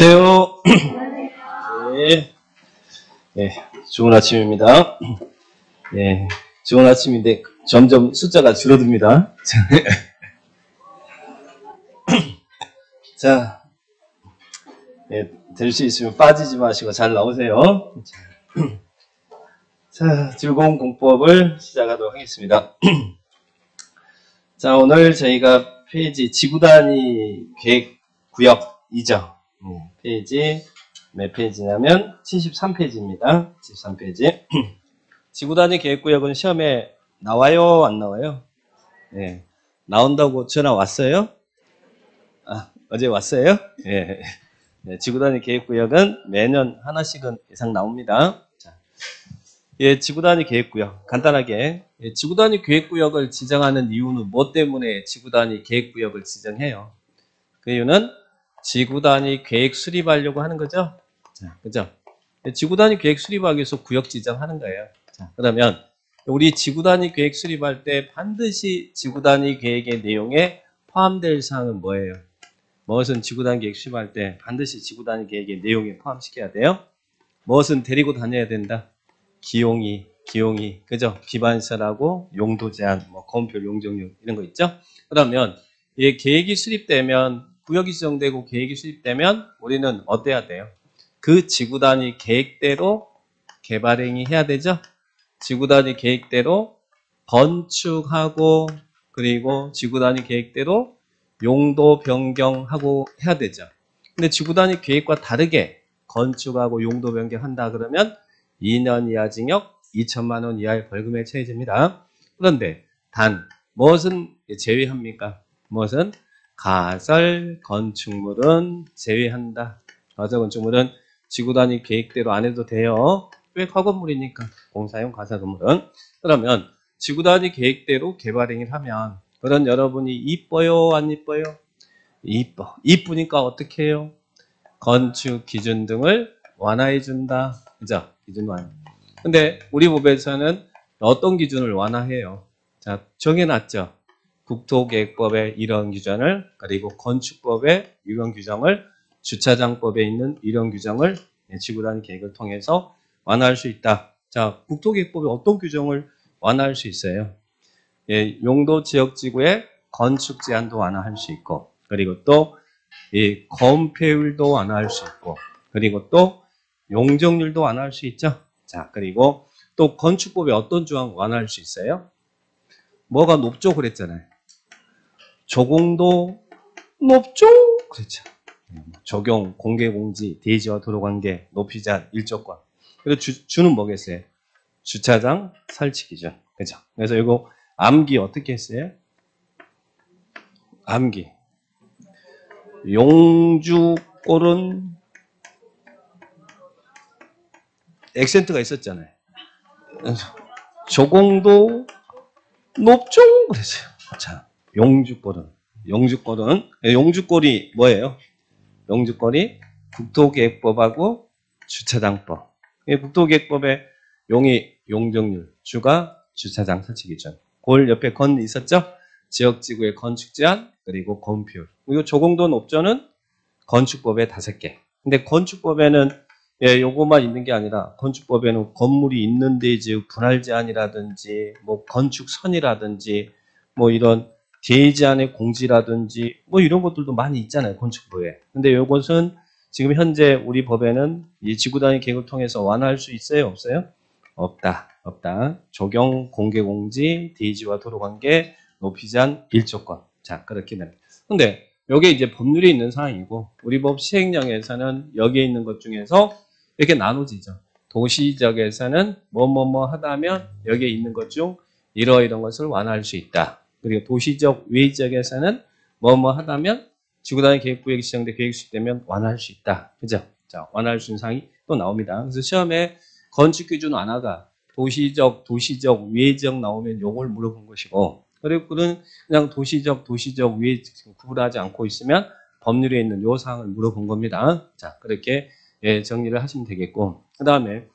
안녕하세요. 네, 네, 좋은 아침입니다. 네, 좋은 아침인데 점점 숫자가 줄어듭니다. 자, 네, 될 수 있으면 빠지지 마시고 잘 나오세요. 자, 즐거운 공법을 시작하도록 하겠습니다. 자, 오늘 저희가 페이지 지구단위 계획구역 2죠. 페이지 몇 페이지냐면 73페이지입니다. 73페이지. 지구단위 계획구역은 시험에 나와요? 안 나와요? 네. 나온다고 전화 왔어요? 아, 어제 왔어요? 예. 네, 지구단위 계획구역은 매년 하나씩은 이상 나옵니다. 자, 예, 지구단위 계획구역. 간단하게. 예, 지구단위 계획구역을 지정하는 이유는 뭐 때문에 지구단위 계획구역을 지정해요? 그 이유는 지구단위 계획 수립하려고 하는 거죠? 자, 그죠? 지구단위 계획 수립하기 위해서 구역 지정하는 거예요. 자, 그러면 우리 지구단위 계획 수립할 때 반드시 지구단위 계획의 내용에 포함될 사항은 뭐예요? 무엇은 지구단위 계획 수립할 때 반드시 지구단위 계획의 내용에 포함시켜야 돼요? 무엇은 데리고 다녀야 된다? 기용이, 그죠? 기반시설하고 용도 제한, 뭐 거음표 용적률 이런 거 있죠? 그러면 이 계획이 수립되면 구역이 지정되고 계획이 수립되면 우리는 어때야 돼요? 그 지구단위 계획대로 개발행위 해야 되죠? 지구단위 계획대로 건축하고 그리고 지구단위 계획대로 용도 변경하고 해야 되죠. 근데 지구단위 계획과 다르게 건축하고 용도 변경한다 그러면 2년 이하 징역 2천만 원 이하의 벌금에 처해집니다. 그런데 단 무엇은 제외합니까? 무엇은? 가설 건축물은 제외한다. 가설 건축물은 지구단위 계획대로 안 해도 돼요. 왜 가건물이니까 공사용 가설 건물은. 그러면 지구단위 계획대로 개발행위를 하면 그런 여러분이 이뻐요 안 이뻐요? 이뻐. 이쁘니까 어떻게 해요? 건축 기준 등을 완화해 준다. 그죠? 기준 완화. 근데 우리 법에서는 어떤 기준을 완화해요? 자, 정해놨죠. 국토계획법에 이런 규정을, 그리고 건축법에 이런 규정을, 주차장법에 있는 이런 규정을 지구단위 계획을 통해서 완화할 수 있다. 자, 국토계획법에 어떤 규정을 완화할 수 있어요? 예, 용도 지역지구의 건축 제한도 완화할 수 있고, 그리고 또 이 건폐율도 완화할 수 있고, 그리고 또 용적률도 완화할 수 있죠. 자, 그리고 또 건축법에 어떤 조항 완화할 수 있어요? 뭐가 높죠? 그랬잖아요. 조공도 높죠? 그렇죠. 적용, 공개공지, 대지와 도로관계, 높이 제한, 일조권. 그리고 주는 뭐겠어요? 주차장 설치 기준. 그죠? 그래서 이거 암기 어떻게 했어요? 암기. 용주골은 액센트가 있었잖아요. 조공도 높죠? 그랬어요. 자, 용주골이 뭐예요? 용주골이 국토계획법하고 주차장법. 국토계획법에 용이 용적률, 주가 주차장 설치 기준. 골 옆에 건 있었죠? 지역지구의 건축 제한, 그리고 건폐율. 그리고 조공도 높죠는 건축법에 5개. 근데 건축법에는 요거만 있는 게 아니라 건축법에는 건물이 있는데 이제 분할 제한이라든지 뭐 건축선이라든지 뭐 이런 대제한의 공지라든지 뭐 이런 것들도 많이 있잖아요. 건축법에. 근데 요것은 지금 현재 우리 법에는 이 지구단위 계획을 통해서 완화할 수 있어요? 없어요? 없다. 적용, 공개공지, 대지와 도로관계, 높이 제한, 일조권. 자, 그렇게 됩니다. 근데 여기에 이제 법률이 있는 사항이고 우리 법 시행령에서는 여기에 있는 것 중에서 이렇게 나눠지죠. 도시적에서는 뭐뭐뭐 하다면 여기에 있는 것 중 이러이런 것을 완화할 수 있다. 그리고 도시적 외지역에서는 뭐뭐 하다면 지구단위 계획구역이 지정돼 계획이 수립되면 완화할 수 있다. 그죠? 자, 완화할 수 있는 사항이 또 나옵니다. 그래서 시험에 건축기준 완화가 도시적 외지역 나오면 요걸 물어본 것이고, 그리고 그냥 도시적 위에 구분하지 않고 있으면 법률에 있는 요 사항을 물어본 겁니다. 자, 그렇게 정리를 하시면 되겠고, 그 다음에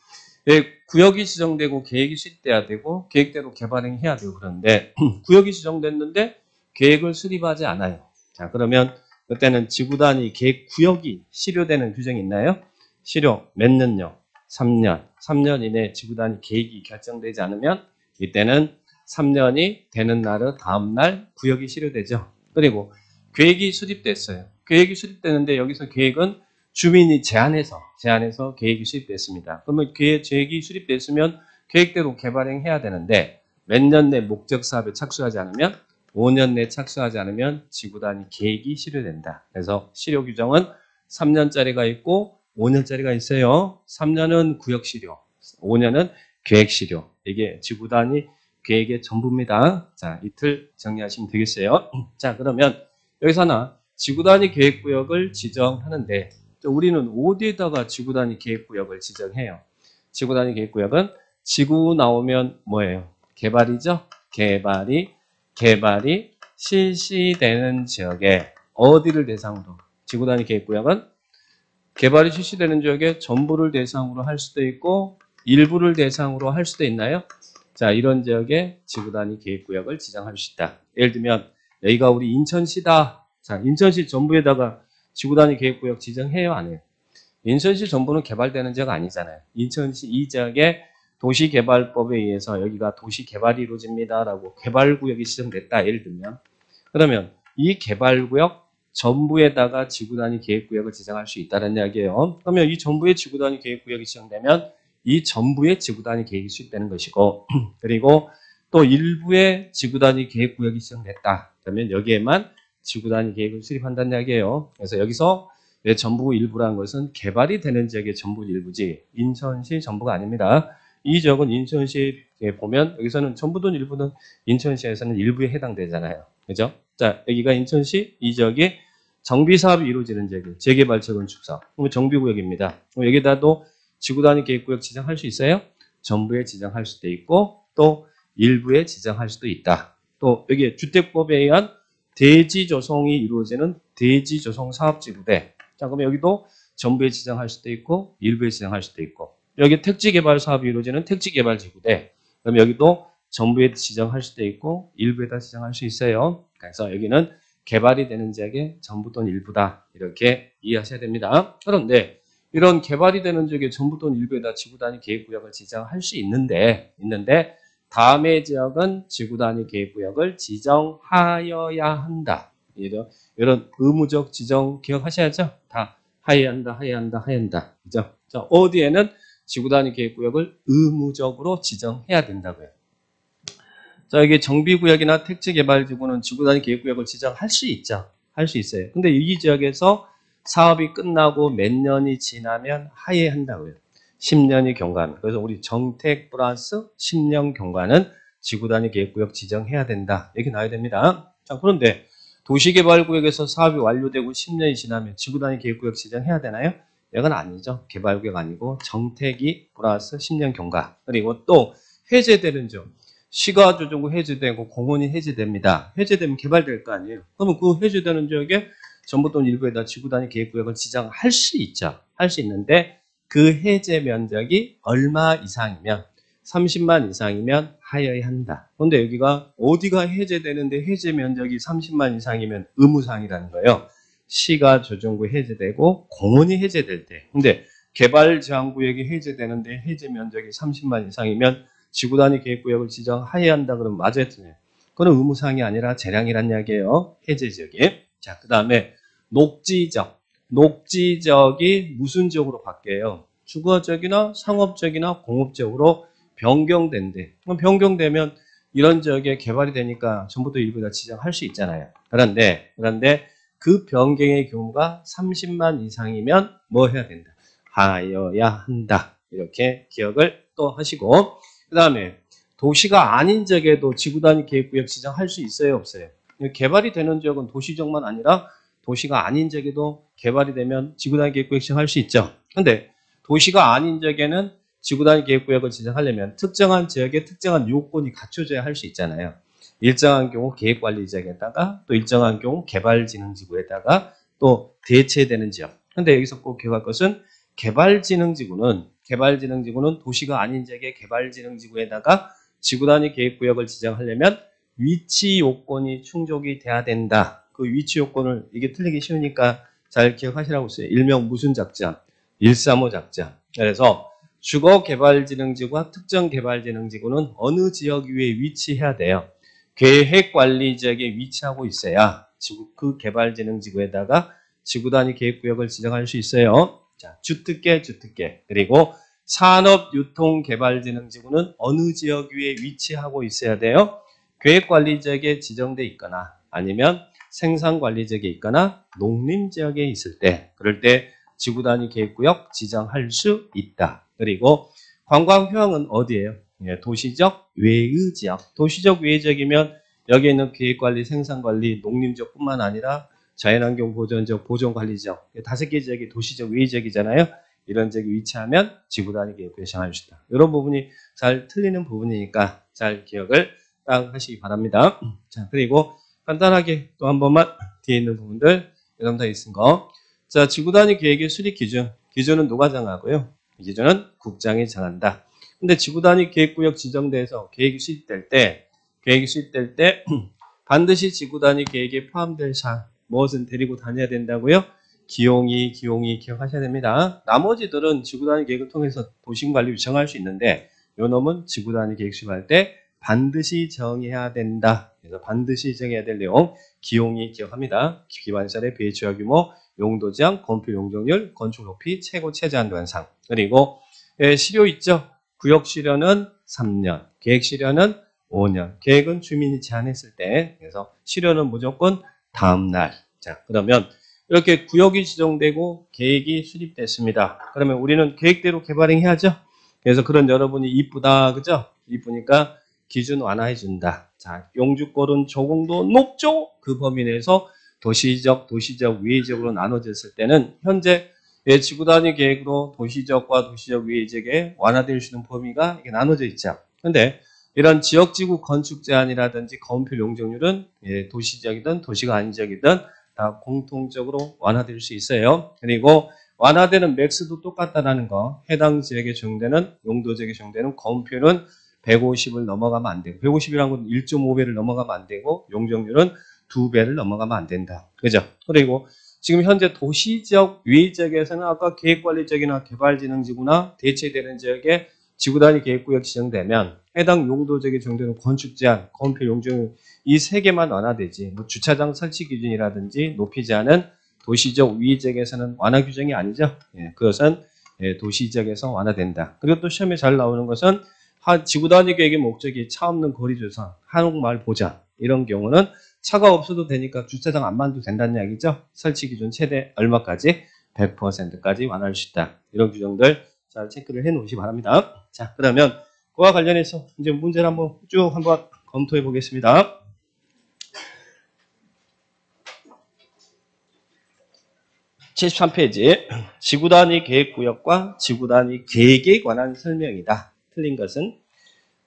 구역이 지정되고 계획이 수립돼야 되고 계획대로 개발행 해야 되고 그런데 구역이 지정됐는데 계획을 수립하지 않아요. 자, 그러면 그때는 지구 단위 계획 구역이 실효되는 규정이 있나요? 실효 몇 년요? 3년. 3년 이내 지구 단위 계획이 결정되지 않으면 이때는 3년이 되는 날의 다음 날 구역이 실효되죠. 그리고 계획이 수립됐어요. 계획이 수립되는데 여기서 계획은 주민이 제안해서 계획이 수립됐습니다. 그러면 계획이 수립됐으면 계획대로 개발행해야 되는데 몇 년 내 목적 사업에 착수하지 않으면 5년 내 착수하지 않으면 지구 단위 계획이 실효된다. 그래서 실효 규정은 3년짜리가 있고 5년짜리가 있어요. 3년은 구역 실효, 5년은 계획 실효. 이게 지구 단위 계획의 전부입니다. 자, 이틀 정리하시면 되겠어요. 자, 그러면 여기서 하나 지구 단위 계획 구역을 지정하는데 우리는 어디에다가 지구 단위 계획 구역을 지정해요? 지구 단위 계획 구역은 지구 나오면 뭐예요? 개발이죠? 개발이 실시되는 지역에 어디를 대상으로? 지구 단위 계획 구역은 개발이 실시되는 지역에 전부를 대상으로 할 수도 있고 일부를 대상으로 할 수도 있나요? 자, 이런 지역에 지구 단위 계획 구역을 지정할 수 있다. 예를 들면 여기가 우리 인천시다. 자, 인천시 전부에다가 지구 단위 계획 구역 지정해요, 안 해요? 인천시 전부는 개발되는 지역 아니잖아요. 인천시 이 지역에 도시개발법에 의해서 여기가 도시개발이 이루어집니다라고 개발구역이 지정됐다. 예를 들면 그러면 이 개발구역 전부에다가 지구 단위 계획구역을 지정할 수 있다는 이야기예요. 그러면 이 전부의 지구 단위 계획구역이 지정되면 이 전부의 지구 단위 계획이 수립되는 것이고 그리고 또 일부의 지구 단위 계획구역이 지정됐다. 그러면 여기에만 지구 단위 계획을 수립한다는 이야기예요. 그래서 여기서 전부 일부라는 것은 개발이 되는 지역의 전부 일부지 인천시 전부가 아닙니다. 이 지역은 인천시에 보면 여기서는 전부든 일부든 인천시에서는 일부에 해당되잖아요. 그죠? 자, 여기가 인천시 이 지역이 정비사업이 이루어지는 지역이에요. 재개발 재건축사업. 그러면 정비구역입니다. 여기다도 지구 단위 계획구역 지정할 수 있어요? 전부에 지정할 수도 있고 또 일부에 지정할 수도 있다. 또 여기 주택법에 의한 대지 조성이 이루어지는 대지 조성 사업지구대. 자, 그러면 여기도 전부에 지정할 수도 있고 일부에 지정할 수도 있고 여기 택지 개발 사업이 이루어지는 택지 개발 지구대. 그럼 여기도 전부에 지정할 수도 있고 일부에다 지정할 수 있어요. 그래서 여기는 개발이 되는 지역의 전부 또는 일부다. 이렇게 이해하셔야 됩니다. 그런데 이런 개발이 되는 지역의 전부 또는 일부에다 지구 단위 계획 구역을 지정할 수 있는데 다음의 지역은 지구 단위 계획 구역을 지정하여야 한다. 이런 의무적 지정 기억하셔야죠. 다 하여야 한다. 그죠? 자, 어디에는 지구 단위 계획 구역을 의무적으로 지정해야 된다고요. 자, 이게 정비구역이나 택지개발지구는 지구 단위 계획 구역을 지정할 수 있죠. 할 수 있어요. 근데 이 지역에서 사업이 끝나고 몇 년이 지나면 하해야 한다고요. 10년이 경과하면. 그래서 우리 정택 플러스 10년 경과는 지구 단위 계획 구역 지정해야 된다. 이렇게 나와야 됩니다. 자, 그런데 도시개발구역에서 사업이 완료되고 10년이 지나면 지구 단위 계획 구역 지정해야 되나요? 이건 아니죠. 개발구역 아니고 정택이 플러스 10년 경과. 그리고 또 해제되는 점. 시가조정구 해제되고 공원이 해제됩니다. 해제되면 개발될 거 아니에요. 그러면 그 해제되는 지역에 전부 또는 일부에다 지구 단위 계획구역을 지정할 수 있죠. 할 수 있는데 그 해제 면적이 얼마 이상이면 30만 이상이면 하여야 한다. 그런데 여기가 어디가 해제되는데 해제 면적이 30만 이상이면 의무사항이라는 거예요. 시가조정구 해제되고 공원이 해제될 때. 근데 개발제한구역이 해제되는데 해제 면적이 30만 이상이면 지구 단위 계획구역을 지정하여야 한다 그러면 맞아요, 틀려요? 그건 의무사항이 아니라 재량이란 이야기예요. 해제 지역이. 자, 그 다음에 녹지적. 녹지적이 무슨 지역으로 바뀌어요? 주거적이나 상업적이나 공업적으로 변경된대. 그럼 변경되면 이런 지역에 개발이 되니까 전부도 일부 다 지정할 수 있잖아요. 그런데 그 변경의 경우가 30만 이상이면 뭐 해야 된다? 하여야 한다. 이렇게 기억을 또 하시고 그 다음에 도시가 아닌 지역에도 지구 단위 계획구역 지정할 수 있어요, 없어요? 개발이 되는 지역은 도시적만 아니라 도시가 아닌 지역에도 개발이 되면 지구 단위 계획구역 지정할 수 있죠. 근데 도시가 아닌 지역에는 지구 단위 계획구역을 지정하려면 특정한 지역에 특정한 요건이 갖춰져야 할 수 있잖아요. 일정한 경우 계획관리지역에다가 또 일정한 경우 개발진흥지구에다가 또 대체되는 지역. 근데 여기서 꼭 기억할 것은 개발진흥지구는 도시가 아닌 지역의 개발진흥지구에다가 지구 단위 계획구역을 지정하려면 위치 요건이 충족이 돼야 된다. 그 위치 요건을 이게 틀리기 쉬우니까 잘 기억하시라고 써요. 일명 무슨 작전? 135 작전. 그래서 주거개발진흥지구와 특정개발진흥지구는 어느 지역 위에 위치해야 돼요. 계획관리지역에 위치하고 있어야 그 개발진흥지구에다가 지구단위 계획구역을 지정할 수 있어요. 자, 주특계. 그리고 산업유통개발진흥지구는 어느 지역 위에 위치하고 있어야 돼요. 계획관리지역에 지정돼 있거나 아니면 생산관리지역에 있거나 농림지역에 있을 때, 그럴 때 지구단위 계획구역 지정할 수 있다. 그리고 관광휴양은 어디예요? 예, 도시적 외의지역. 도시적 외의지역이면 여기에 있는 계획관리, 생산관리, 농림지역뿐만 아니라 자연환경 보전지역, 보존관리지역 5개 지역이 도시적 외의지역이잖아요. 이런 지역에 위치하면 지구단위 계획구역 지정할 수 있다. 이런 부분이 잘 틀리는 부분이니까 잘 기억을 딱 하시기 바랍니다. 자, 그리고 간단하게 또 한 번만 뒤에 있는 부분들 여러분들 있은 거. 자, 지구단위 계획의 수립 기준. 기준은 누가 정하고요? 이 기준은 국장이 정한다. 근데 지구단위 계획구역 지정돼서 계획이 수립될 때 반드시 지구단위 계획에 포함될 사항 무엇은 데리고 다녀야 된다고요? 기용이 기억하셔야 됩니다. 나머지들은 지구단위 계획을 통해서 도시관리 정할 수 있는데 요 놈은 지구단위 계획 수립할 때 반드시 정해야 된다. 그래서 반드시 정해야 될 내용 기용이 기억합니다. 기반시설의 배치와 규모, 용도 제한, 건폐 용적률, 건축 높이, 최고 최저한 도안상. 그리고 실효 있죠. 구역 실효는 3년, 계획 실효는 5년. 계획은 주민이 제안했을 때, 그래서 실효는 무조건 다음 날. 자, 그러면 이렇게 구역이 지정되고 계획이 수립됐습니다. 그러면 우리는 계획대로 개발해야죠. 그래서 그런 여러분이 이쁘다, 그죠? 이쁘니까 기준 완화해 준다. 자, 용주권은 조공도 높죠? 그 범위 내에서 도시적, 외의적으로 나눠졌을 때는 현재 지구단위 계획으로 도시적과 도시적 외의적에 완화될 수 있는 범위가 이게 나눠져 있죠. 근데 이런 지역지구 건축 제한이라든지 건폐 용적률은 도시적이든 도시가 아닌 지역이든 다 공통적으로 완화될 수 있어요. 그리고 완화되는 맥스도 똑같다라는 거. 해당 지역에 적용되는 용도 지역에 적용되는 건폐율은 150을 넘어가면 안 되고 150이라는 건 1.5배를 넘어가면 안 되고 용적률은 2배를 넘어가면 안 된다. 그죠? 그리고 지금 현재 도시지역 외지역에서는 아까 계획관리지역이나 개발진흥지구나 대체되는 지역에 지구단위 계획구역 지정되면 해당 용도 지역에 적용되는 건축 제한, 건폐 용적률 이 3개만 완화되지 뭐 주차장 설치 기준이라든지 높이 제한은 도시적 외지역에서는 완화 규정이 아니죠. 그것은 도시지역에서 완화된다. 그리고 또 시험에 잘 나오는 것은 지구단위 계획의 목적이 차 없는 거리 조성, 한옥마을 보장 이런 경우는 차가 없어도 되니까 주차장 안 만도 된다는 이야기죠. 설치 기준 최대 얼마까지? 100%까지 완화할 수 있다. 이런 규정들 잘 체크를 해 놓으시기 바랍니다. 자, 그러면 그와 관련해서 이제 문제를 한번 쭉 한번 검토해 보겠습니다. (73페이지) 지구단위 계획구역과 지구단위 계획에 관한 설명이다. 틀린 것은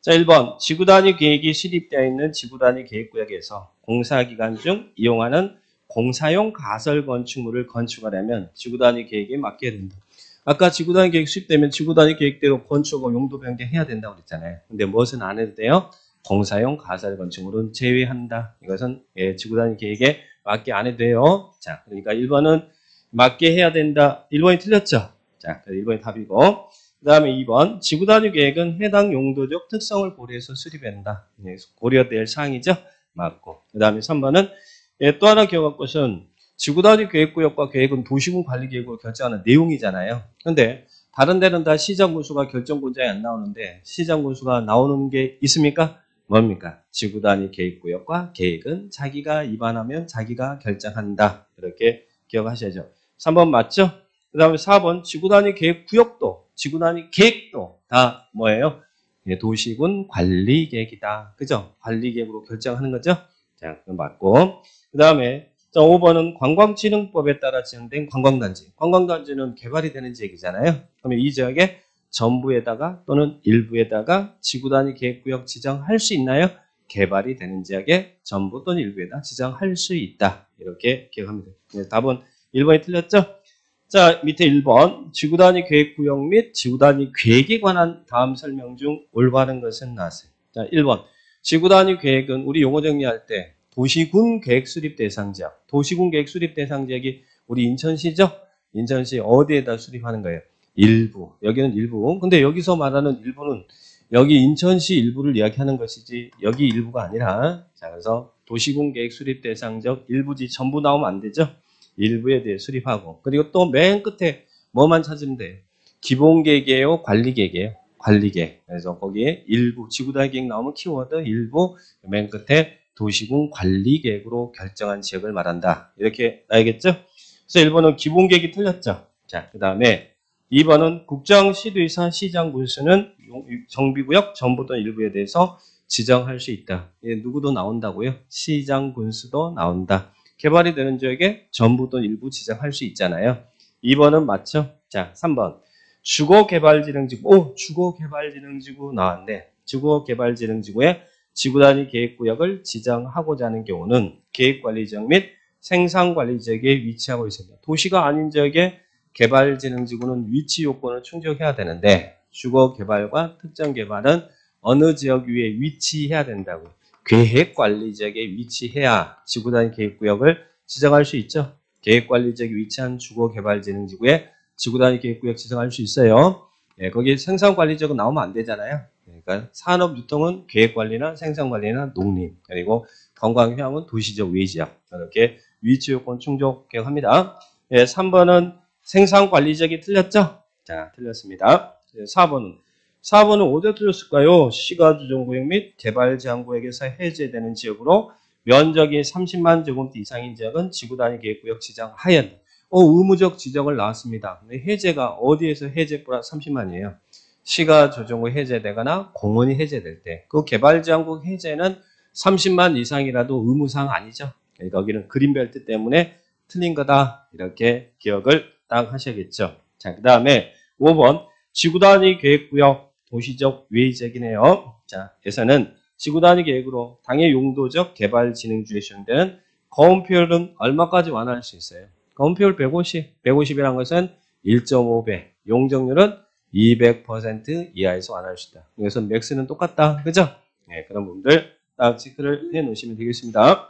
자 1번 지구단위 계획이 수립되어 있는 지구단위 계획구역에서 공사기간 중 이용하는 공사용 가설 건축물을 건축하려면 지구단위 계획에 맡겨야 된다. 아까 지구단위 계획 수립되면 지구단위 계획대로 건축하고 용도 변경해야 된다고 그랬잖아요. 근데 무엇은 안 해도 돼요? 공사용 가설 건축물은 제외한다. 이것은 지구단위 계획에 맡게 안 해도 돼요. 자, 그러니까 1번은 맡게 해야 된다. 1번이 틀렸죠? 자, 1번이 답이고 그 다음에 2번 지구단위 계획은 해당 용도적 특성을 고려해서 수립한다. 고려될 사항이죠. 맞고 그 다음에 3번은 또 하나 기억할 것은 지구단위 계획구역과 계획은 도시군 관리계획으로 결정하는 내용이잖아요. 근데 다른 데는 다 시정군수가 결정권자에 안 나오는데 시정군수가 나오는 게 있습니까? 뭡니까? 지구단위 계획구역과 계획은 자기가 위반하면 자기가 결정한다. 이렇게 기억하셔야죠. 3번 맞죠? 그 다음에 4번 지구단위 계획구역도 지구단위 계획도 다 뭐예요? 도시군 관리계획이다. 그죠? 관리계획으로 결정하는 거죠? 자, 그럼 맞고. 그 다음에 5번은 관광진흥법에 따라 지정된 관광단지. 관광단지는 개발이 되는 지역이잖아요. 그러면 이 지역에 전부에다가 또는 일부에다가 지구단위 계획구역 지정할 수 있나요? 개발이 되는 지역에 전부 또는 일부에다 지정할 수 있다. 이렇게 기억합니다. 답은 1번이 틀렸죠? 자, 밑에 1번 지구단위 계획구역 및 지구단위 계획에 관한 다음 설명 중 올바른 것은 나왔어요. 자, 1번 지구단위 계획은 우리 용어 정리할 때 도시군 계획 수립 대상 지역. 도시군 계획 수립 대상 지역이 우리 인천시죠? 인천시 어디에다 수립하는 거예요? 일부. 여기는 일부. 근데 여기서 말하는 일부는 여기 인천시 일부를 이야기하는 것이지 여기 일부가 아니라, 자, 그래서 도시군 계획 수립 대상 지역 일부지 전부 나오면 안 되죠? 일부에 대해 수립하고. 그리고 또 맨 끝에 뭐만 찾으면 돼요? 기본 계획이에요? 관리 계획이에요? 관리 계획. 그래서 거기에 일부, 지구단위 계획 나오면 키워드 일부, 맨 끝에 도시군 관리 계획으로 결정한 지역을 말한다. 이렇게 알겠죠? 그래서 1번은 기본 계획이 틀렸죠. 자, 그 다음에 2번은 국정 시도의사 시장 군수는 정비구역 전부 또는 일부에 대해서 지정할 수 있다. 누구도 나온다고요? 시장 군수도 나온다. 개발이 되는 지역에 전부 또는 일부 지정할 수 있잖아요. 2번은 맞죠? 자, 3번. 주거개발진흥지구. 주거개발진흥지구 나왔네. 주거개발진흥지구에 지구단위 계획구역을 지정하고자 하는 경우는 계획관리지역 및 생산관리지역에 위치하고 있습니다. 도시가 아닌 지역에 개발진흥지구는 위치 요건을 충족해야 되는데, 주거개발과 특정개발은 어느 지역 위에 위치해야 된다고. 계획관리지역에 위치해야 지구단위 계획구역을 지정할 수 있죠. 계획관리지역에 위치한 주거개발진흥지구에 지구단위 계획구역 지정할 수 있어요. 예, 거기 생산관리지역은 나오면 안 되잖아요. 그러니까 산업유통은 계획관리나 생산관리나 농림, 그리고 관광휴양은 도시적 외지역, 이렇게 위치 요건 충족합니다. 예, 3번은 생산관리지역이 틀렸죠? 자, 틀렸습니다. 4번은 어디에 틀렸을까요? 시가조정구역 및 개발제한구역에서 해제되는 지역으로 면적이 30만 제곱미터 이상인 지역은 지구단위 계획구역 지정하여야 한다. 의무적 지정을 나왔습니다. 근데 해제가 어디에서 해제 플러스 30만이에요? 시가조정구 해제되거나 공원이 해제될 때. 그 개발제한구역 해제는 30만 이상이라도 의무사항 아니죠. 그러니까 여기는 그린벨트 때문에 틀린 거다. 이렇게 기억을 딱 하셔야겠죠. 자, 그 다음에 5번. 지구단위 계획구역 도시적 외지역이네요. 자, 여기서는 지구단위 계획으로 당의 용도적 개발 진행주에 시행되는 거운표율은 얼마까지 완화할 수 있어요? 거운표율 150. 150이라는 것은 1.5배. 용적률은 200% 이하에서 완화할 수 있다. 여기서 맥스는 똑같다. 그죠? 네, 그런 부분들 딱 체크를 해 놓으시면 되겠습니다.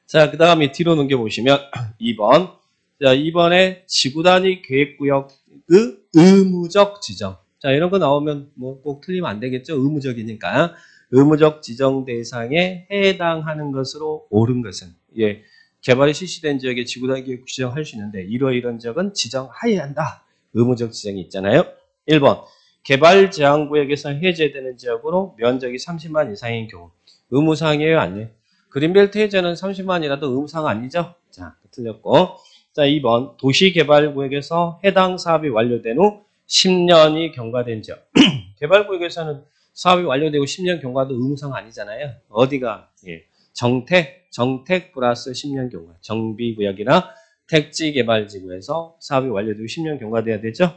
자, 그 다음에 뒤로 넘겨보시면 2번. 자, 2번에 지구단위 계획구역 의무적 지정. 자, 이런 거 나오면 뭐 꼭 틀리면 안 되겠죠? 의무적이니까. 의무적 지정 대상에 해당하는 것으로 옳은 것은, 예, 개발이 실시된 지역에 지구단위 계획 지정할 수 있는데 이런 지역은 지정하여야 한다. 의무적 지정이 있잖아요. 1번. 개발 제한구역에서 해제되는 지역으로 면적이 30만 이상인 경우. 의무사항이에요? 아니에요? 그린벨트 해제는 30만이라도 의무사항 아니죠? 자, 틀렸고. 자, 2번. 도시개발구역에서 해당 사업이 완료된 후 10년이 경과된 지역. 개발구역에서는 사업이 완료되고 10년 경과도 의무사항 아니잖아요. 어디가? 예. 정택 플러스 10년 경과. 정비구역이나 택지개발지구에서 사업이 완료되고 10년 경과돼야 되죠?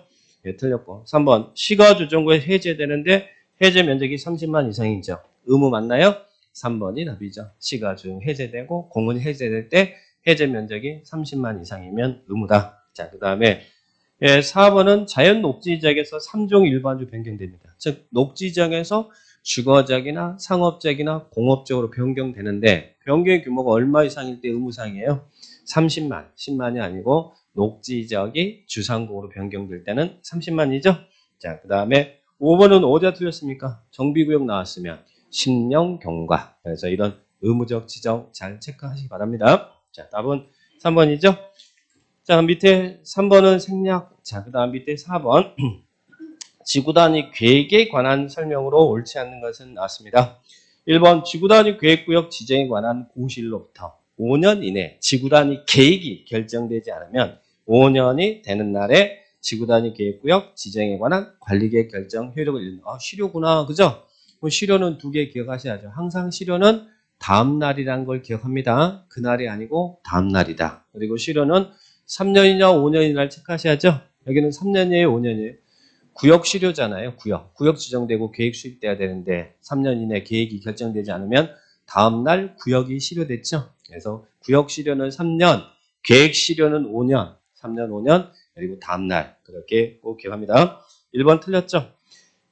예, 틀렸고. 3번. 시가조정구에 해제되는데 해제 면적이 30만 이상인 지역. 의무 맞나요? 3번이 답이죠. 시가조정 해제되고 공원이 해제될 때 해제 면적이 30만 이상이면 의무다. 자, 그 다음에 4번은 자연 녹지 지역에서 3종 일반주 변경됩니다. 즉 녹지지역에서 주거지역이나 상업지역이나 공업지역으로 변경되는데 변경의 규모가 얼마 이상일 때 의무사항이에요? 30만, 10만이 아니고 녹지지역이 주상공으로 변경될 때는 30만이죠. 자, 그 다음에 5번은 어디가 틀렸습니까? 정비구역 나왔으면 10년 경과. 그래서 이런 의무적 지정 잘 체크하시기 바랍니다. 자, 답은 3번이죠. 자, 밑에 3번은 생략. 자, 그 다음 밑에 4번. 지구단위 계획에 관한 설명으로 옳지 않는 것은 나왔습니다. 1번 지구단위 계획구역 지정에 관한 고시일로부터 5년 이내 지구단위 계획이 결정되지 않으면 5년이 되는 날에 지구단위 계획구역 지정에 관한 관리계획 결정 효력을 잃는. 실효구나. 그죠? 실효는 두 개 기억하셔야죠. 항상 실효는 다음 날이라는 걸 기억합니다. 그날이 아니고 다음 날이다. 그리고 실효는 3년이냐 5년이냐 체크하셔야죠. 여기는 3년이에요, 5년이에요. 구역 실효잖아요. 구역 지정되고 계획 수립돼야 되는데 3년 이내 계획이 결정되지 않으면 다음 날 구역이 실효됐죠. 그래서 구역 실효는 3년, 계획 실효는 5년, 3년, 5년, 그리고 다음 날 그렇게 꼭 기억합니다. 1번 틀렸죠.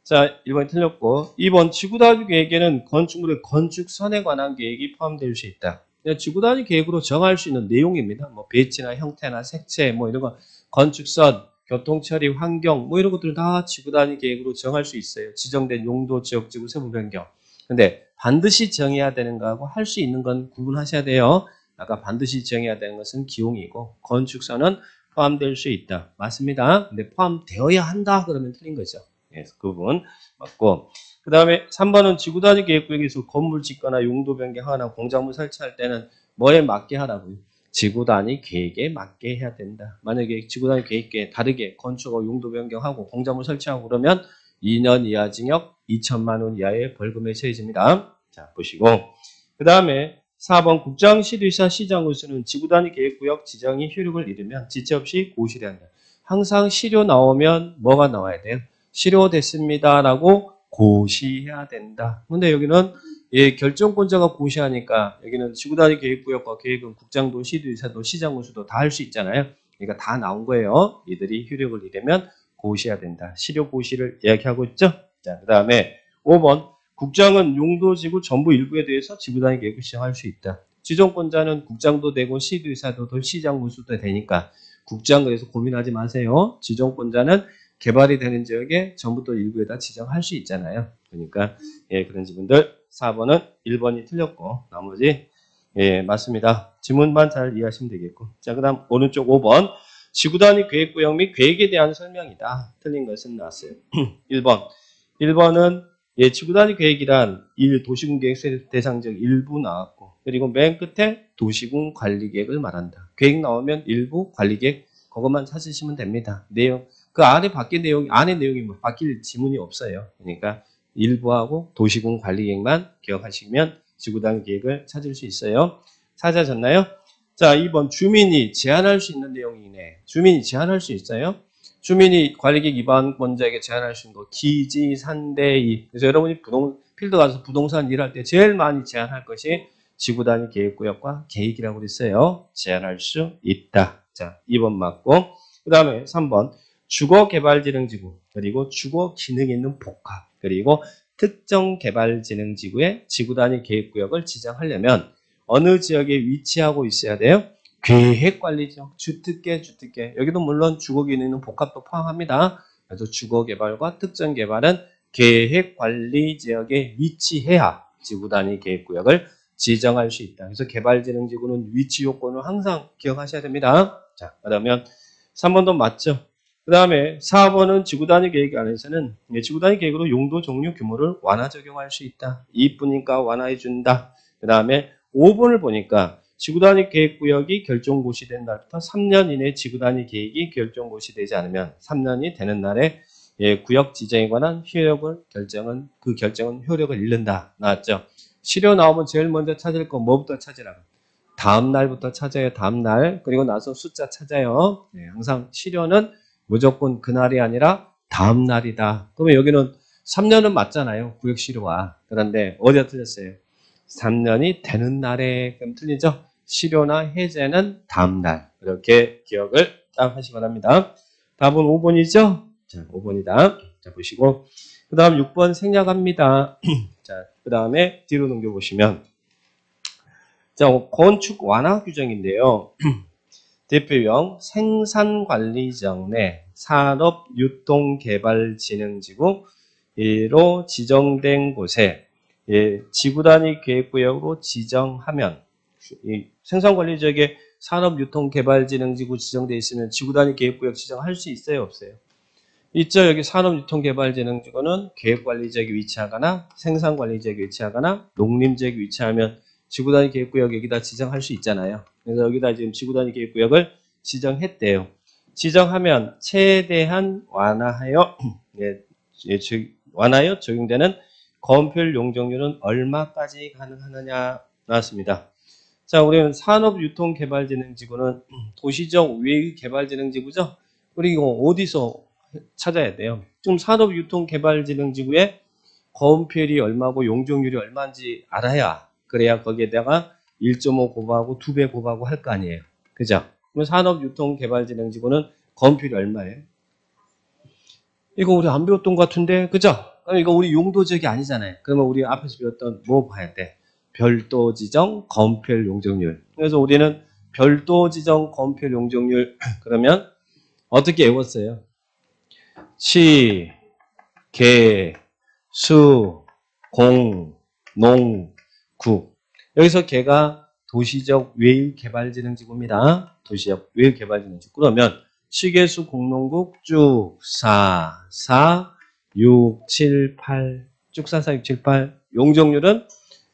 자, 1번이 틀렸고 2번 지구단위 계획에는 건축물의 건축선에 관한 계획이 포함될 수 있다. 지구단위 계획으로 정할 수 있는 내용입니다. 뭐 배치나 형태나 색채 뭐 이런 거 건축선, 교통처리, 환경 뭐 이런 것들은 다 지구단위 계획으로 정할 수 있어요. 지정된 용도, 지역, 지구, 세부 변경. 근데 반드시 정해야 되는 거하고 할 수 있는 건 구분하셔야 돼요. 아까 반드시 정해야 되는 것은 기용이고 건축선은 포함될 수 있다. 맞습니다. 근데 포함되어야 한다 그러면 틀린 거죠. 그래서 그 부분 맞고 그 다음에 3번은 지구단위 계획구역에서 건물 짓거나 용도 변경하거나 공작물 설치할 때는 뭐에 맞게 하라고요? 지구단위 계획에 맞게 해야 된다. 만약에 지구단위 계획에 다르게 건축하고 용도 변경하고 공작물 설치하고 그러면 2년 이하 징역 2천만 원 이하의 벌금에 처해집니다. 자 보시고 그 다음에 4번 국장시도지사 시장으로서는 지구단위 계획구역 지정이 효력을 잃으면 지체 없이 고시해야 한다. 항상 시료 나오면 뭐가 나와야 돼요? 실효됐습니다라고 고시해야 된다. 근데 여기는 결정권자가 고시하니까 여기는 지구단위 계획구역과 계획은 국장도, 시도지사도, 시장군수도 다 할 수 있잖아요. 그러니까 다 나온 거예요. 이들이 효력을 잃으면 고시해야 된다. 실효 고시를 이야기하고 있죠. 자, 그 다음에 5번 국장은 용도지구 전부 일부에 대해서 지구단위 계획을 시정할 수 있다. 지정권자는 국장도 되고 시도지사도 되고 시장군수도 되니까 국장 그래서 고민하지 마세요. 지정권자는 개발이 되는 지역에 전부터 일부에다 지정할 수 있잖아요. 그러니까 그런 지문들 4번은 1번이 틀렸고 나머지 맞습니다. 지문만 잘 이해하시면 되겠고 자 그다음 오른쪽 5번 지구단위 계획구역 및 계획에 대한 설명이다. 틀린 것은 나왔어요. 1번은 지구단위 계획이란 도시군 계획 대상적 일부 나왔고 그리고 맨 끝에 도시군 관리계획을 말한다. 계획 나오면 일부 관리계획 그것만 찾으시면 됩니다. 내용 그 안에 바뀐 내용, 안에 내용이 뭐 바뀔 지문이 없어요. 그러니까 일부하고 도시군 관리계획만 기억하시면 지구단위 계획을 찾을 수 있어요. 찾아졌나요? 자, 2번 주민이 제한할 수 있는 내용이네. 주민이 제한할 수 있어요. 주민이 관리계획 위반권자에게 제한할 수 있는 거 기지, 산대이. 그래서 여러분이 필드 가서 부동산 일할 때 제일 많이 제한할 것이 지구단위 계획구역과 계획이라고 그랬어요. 제한할 수 있다. 자, 2번 맞고 그 다음에 3번 주거개발진흥지구 그리고 주거기능이 있는 복합 그리고 특정개발진흥지구의 지구단위 계획구역을 지정하려면 어느 지역에 위치하고 있어야 돼요? 계획관리지역, 주특계. 여기도 물론 주거기능 있는 복합도 포함합니다. 그래서 주거개발과 특정개발은 계획관리지역에 위치해야 지구단위 계획구역을 지정할 수 있다. 그래서 개발진흥지구는 위치 요건을 항상 기억하셔야 됩니다. 자, 그러면 3번도 맞죠? 그 다음에 4번은 지구단위 계획 안에서는 지구단위 계획으로 용도 종류 규모를 완화 적용할 수 있다. 이쁘니까 완화해준다. 그 다음에 5번을 보니까 지구단위 계획구역이 결정고시된 날부터 3년 이내 지구단위 계획이 결정고시되지 않으면 3년이 되는 날에 구역 지정에 관한 그 결정은 효력을 잃는다. 나왔죠? 시료 나오면 제일 먼저 찾을 거 뭐부터 찾으라고? 다음 날부터 찾아요. 다음 날. 그리고 나서 숫자 찾아요. 항상 시료는 무조건 그날이 아니라 다음 날이다. 그러면 여기는 3년은 맞잖아요. 구역시료와. 그런데 어디가 틀렸어요? 3년이 되는 날에 그럼 틀리죠? 시료나 해제는 다음 날. 이렇게 기억을 딱 하시기 바랍니다. 답은 5번이죠? 자, 5번이다. 자, 보시고. 그 다음 6번 생략합니다. 자, 그 다음에 뒤로 넘겨보시면. 자, 건축 완화 규정인데요. 대표형 생산관리지역 내 산업유통개발진흥지구로 지정된 곳에 지구단위 계획구역으로 지정하면 생산관리지역에 산업유통개발진흥지구 지정되어 있으면 지구단위 계획구역 지정할 수 있어요? 없어요? 있죠. 여기 산업유통개발진흥지구는 계획관리지역에 위치하거나 생산관리지역에 위치하거나 농림지역에 위치하면 지구단위 계획구역 여기다 지정할 수 있잖아요. 그래서 여기다 지금 지구단위 계획구역을 지정했대요. 지정하면 최대한 완화하여 적용되는 건폐율 용적률은 얼마까지 가능하느냐 나왔습니다. 자, 우리는 산업유통개발진흥지구는 도시적 외개발진흥지구죠. 그리고 어디서 찾아야 돼요? 지금 산업유통개발진흥지구의 건폐율이 얼마고 용적률이 얼마인지 알아야 그래야 거기에다가 1.5 곱하고 2배 곱하고 할 거 아니에요. 그죠? 그럼 산업유통개발진흥지구는 건폐율이 얼마예요? 이거 우리 안 배웠던 것 같은데, 그죠? 그럼 이거 우리 용도 지역이 아니잖아요. 그러면 우리 앞에서 배웠던 뭐 봐야 돼? 별도 지정, 건폐율, 용적률. 그래서 우리는 별도 지정, 건폐율, 용적률 그러면 어떻게 외웠어요? 시, 개, 수, 공, 농, 구. 여기서 개가 도시적 외유개발진흥지구입니다. 도시적 외유개발진흥지구. 그러면 시계수 공농국 쭉 4, 6, 7, 8, 쭉 4, 6, 7, 8. 용적률은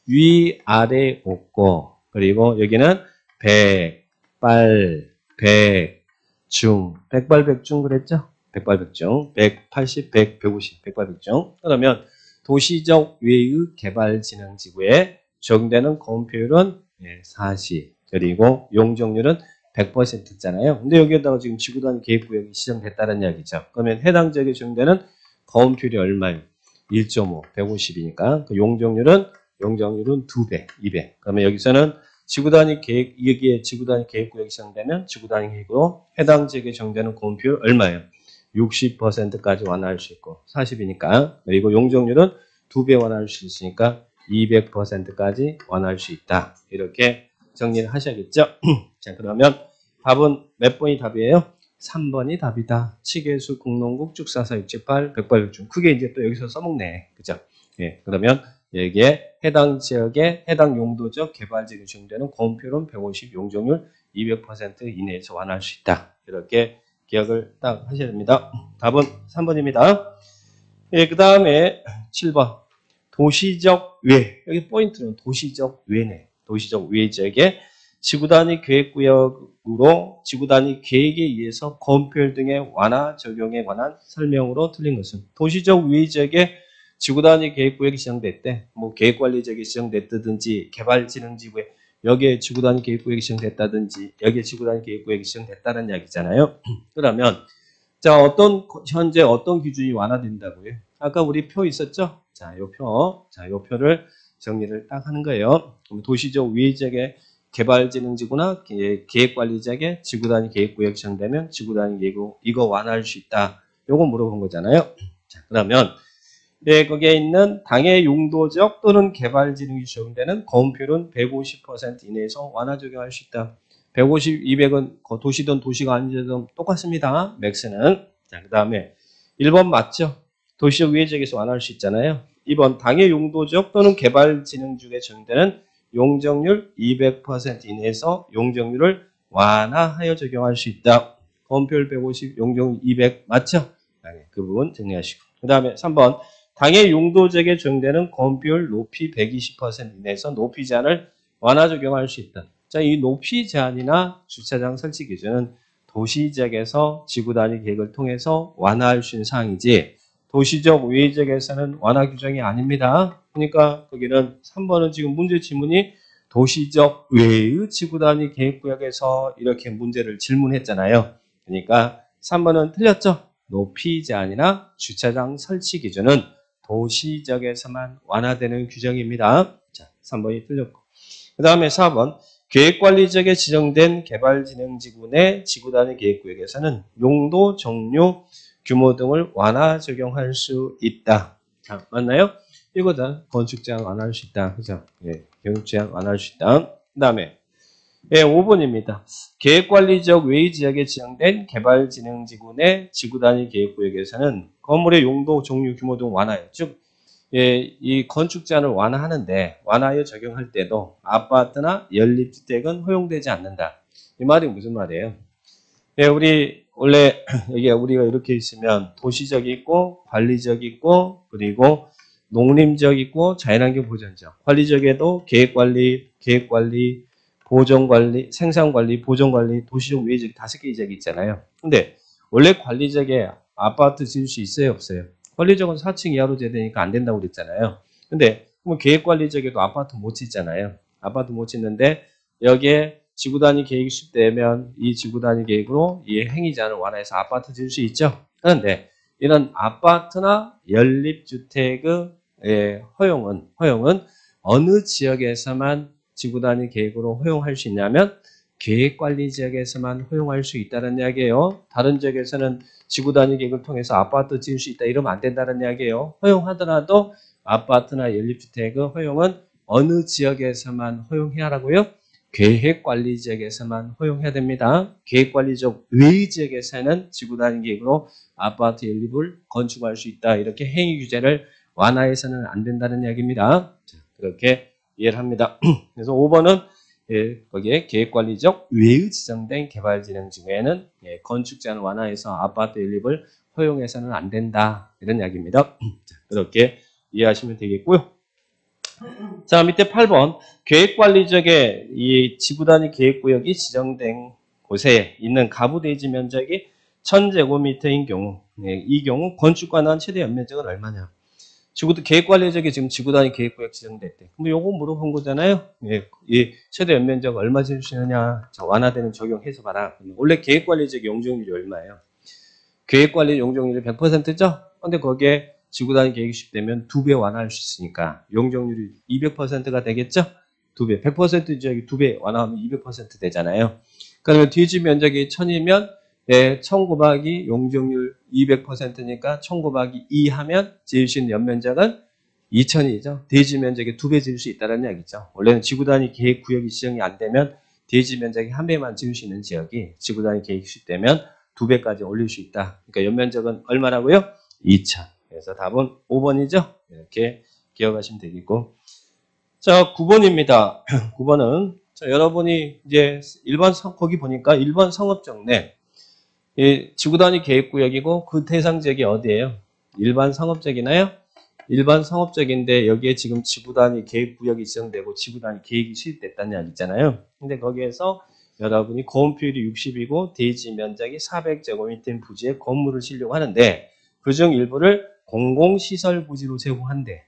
위, 아래 없고, 그리고 여기는 백, 빨, 백, 중. 백발백중 그랬죠? 백발백중. 180, 100, 150, 백발백중. 그러면 도시적 외유개발진흥지구에 적용되는 건폐율은 40, 그리고 용적률은 100%잖아요. 근데 여기에다가 지금 지구단 계획구역이 지정됐다는 이야기죠. 그러면 해당 지역에 적용되는 건폐율이 얼마예요? 1.5, 150이니까 그 용적률은 2배, 200. 그러면 여기서는 지구단위 계획, 여기에 지구단위 계획구역이 지정되면 지구단위 계획으로 해당 지역에 적용되는 건폐율 얼마예요? 60%까지 완화할 수 있고 40이니까 그리고 용적률은 2배 완화할 수 있으니까 200%까지 완화할 수 있다. 이렇게 정리를 하셔야겠죠? 자, 그러면 답은 몇 번이 답이에요? 3번이 답이다. 치계수 공농국 쭉 4, 4, 6, 7, 8, 백발백중. 크게 이제 또 여기서 써먹네. 그죠? 예, 그러면 여기에 해당 지역의 해당 용도적 개발지구 적용되는 건폐율은 150, 용적률 200% 이내에서 완화할 수 있다. 이렇게 기억을 딱 하셔야 됩니다. 답은 3번입니다. 예, 그 다음에 7번. 도시적 외. 여기 포인트는 도시적 외네. 도시적 외 지역에 지구단위 계획구역으로 지구단위 계획에 의해서 건폐율 등의 완화 적용에 관한 설명으로 틀린 것은 도시적 외 지역에 지구단위 계획구역이 지정됐대. 뭐 계획관리지역이 지정됐다든지 개발진흥지구에 여기에 지구단위 계획구역이 지정됐다든지 여기에 지구단위 계획구역이 지정됐다는 이야기잖아요. 그러면 자 현재 어떤 기준이 완화된다고요? 아까 우리 표 있었죠? 자, 요 표. 자, 요 표를 정리를 딱 하는 거예요. 그럼 도시적 위지역의 개발진흥지구나 계획관리지역에 지구단위 계획구역 지정되면 지구단위 계획구 이거 완화할 수 있다. 요거 물어본 거잖아요. 자, 그러면 거기에 있는 당해 용도적 또는 개발진흥이 적용되는 건폐율은 150% 이내에서 완화 적용할 수 있다. 150, 200은 도시든 도시가 아니든 똑같습니다. 맥스는. 자, 그 다음에 1번 맞죠? 도시적 위해지역에서 완화할 수 있잖아요. 2번 당해 용도적 또는 개발진흥지역에 적용되는 용적률 200% 이내에서 용적률을 완화하여 적용할 수 있다. 건폐율 150, 용적률 200 맞죠? 그 부분 정리하시고. 그 다음에 3번 당해 용도지역에 적용되는 건폐율 높이 120% 이내에서 높이 제한을 완화 적용할 수 있다. 자, 이 높이 제한이나 주차장 설치 기준은 도시지역에서 지구단위 계획을 통해서 완화할 수 있는 사항이지 도시적 외지역에서는 완화 규정이 아닙니다. 그러니까 거기는 3번은 지금 문제 지문이 도시적 외의 지구단위 계획구역에서 이렇게 문제를 질문했잖아요. 그러니까 3번은 틀렸죠? 높이 제한이나 주차장 설치 기준은 도시지역에서만 완화되는 규정입니다. 자, 3번이 틀렸고. 그 다음에 4번. 계획관리지역에 지정된 개발진흥지구 내 지구단위 계획구역에서는 용도, 종류, 규모 등을 완화 적용할 수 있다. 자, 맞나요? 이거다. 건축 제한 완화할 수 있다. 그죠? 예, 건축 제한 완화할 수 있다. 그 다음에 5번입니다. 계획관리지역 외의 지역에 지정된 개발진흥지구 내 지구단위 계획구역에서는 건물의 용도, 종류, 규모 등 완화해. 즉, 이 건축 제한을 완화하는데 완화하여 적용할 때도 아파트나 연립주택은 허용되지 않는다. 이 말이 무슨 말이에요? 우리 원래 여기 우리가 이렇게 있으면 도시적 있고 관리적 있고 그리고 농림적 있고 자연환경 보전적. 관리적에도 계획관리, 보존관리, 생산관리, 보존관리, 도시적 외적 5개의 지역이 있잖아요. 근데 원래 관리적에 아파트 지을 수 있어요, 없어요? 관리적은 4층 이하로 제되니까 안 된다고 그랬잖아요. 근데 그럼 계획관리적에도 아파트 못 짓잖아요. 아파트 못 짓는데 여기에 지구단위 계획이 수립되면 이 지구단위 계획으로 이 행위 제한을 완화해서 아파트 지을 수 있죠. 그런데 이런 아파트나 연립주택의 허용은 어느 지역에서만 지구단위 계획으로 허용할 수 있냐면 계획관리지역에서만 허용할 수 있다는 이야기예요. 다른 지역에서는 지구 단위 계획을 통해서 아파트 지을 수 있다 이러면 안 된다는 이야기예요. 허용하더라도 아파트나 연립주택의 허용은 어느 지역에서만 허용해야 하라고요? 계획관리지역에서만 허용해야 됩니다. 계획관리지역 외의 지역에서는 지구 단위 계획으로 아파트 연립을 건축할 수 있다. 이렇게 행위 규제를 완화해서는 안 된다는 이야기입니다. 그렇게 이해를 합니다. 그래서 5번은 거기에 계획관리적 외의 지정된 개발진흥지구에는 건축 제한 완화해서 아파트 연립을 허용해서는 안 된다. 이런 이야기입니다. 그렇게 이해하시면 되겠고요. 자, 밑에 8번 계획관리적의 이 지구 단위 계획구역이 지정된 곳에 있는 가부대지 면적이 1000제곱미터인 경우, 이 경우 건축관한 최대 연면적은 얼마냐? 계획관리적이 지금 지구 단위 계획구역 지정됐대. 그럼 요거 물어본 거잖아요. 이 최대 연면적 얼마 지을 수 있느냐? 자, 완화되는 적용해서 봐라. 원래 계획관리적 용적률이 얼마예요? 계획관리 용적률이 100%죠? 근데 거기에 지구 단위 계획이 시작되면 2배 완화할 수 있으니까 용적률이 200%가 되겠죠? 2배. 100% 지역이 2배 완화하면 200% 되잖아요. 그러면 뒤지 면적이 1000이면 1000 곱하기 용적률 200%니까 1000 곱하기 2 하면 지을 수 있는 연면적은 2000이죠. 대지 면적이 2배 지을 수 있다는 이야기죠. 원래는 지구 단위 계획 구역이 지정이 안 되면 대지 면적이 1배만 지을 수 있는 지역이 지구 단위 계획이 시작되면 2배까지 올릴 수 있다. 그러니까 연면적은 얼마라고요? 2000. 그래서 답은 5번이죠. 이렇게 기억하시면 되겠고. 자, 9번입니다. 9번은 자, 여러분이 이제 거기 보니까 일반 상업적 내 지구 단위 계획구역이고 그 대상 지역이 어디예요? 일반 상업적이나요? 일반 상업적인데 여기에 지금 지구 단위 계획구역이 지정되고 지구 단위 계획이 시행됐다는 이야기 있잖아요. 근데 거기에서 여러분이 건폐율이 60이고 대지 면적이 400제곱미터인 부지에 건물을 지으려고 하는데 그중 일부를 공공시설 부지로 제공한대.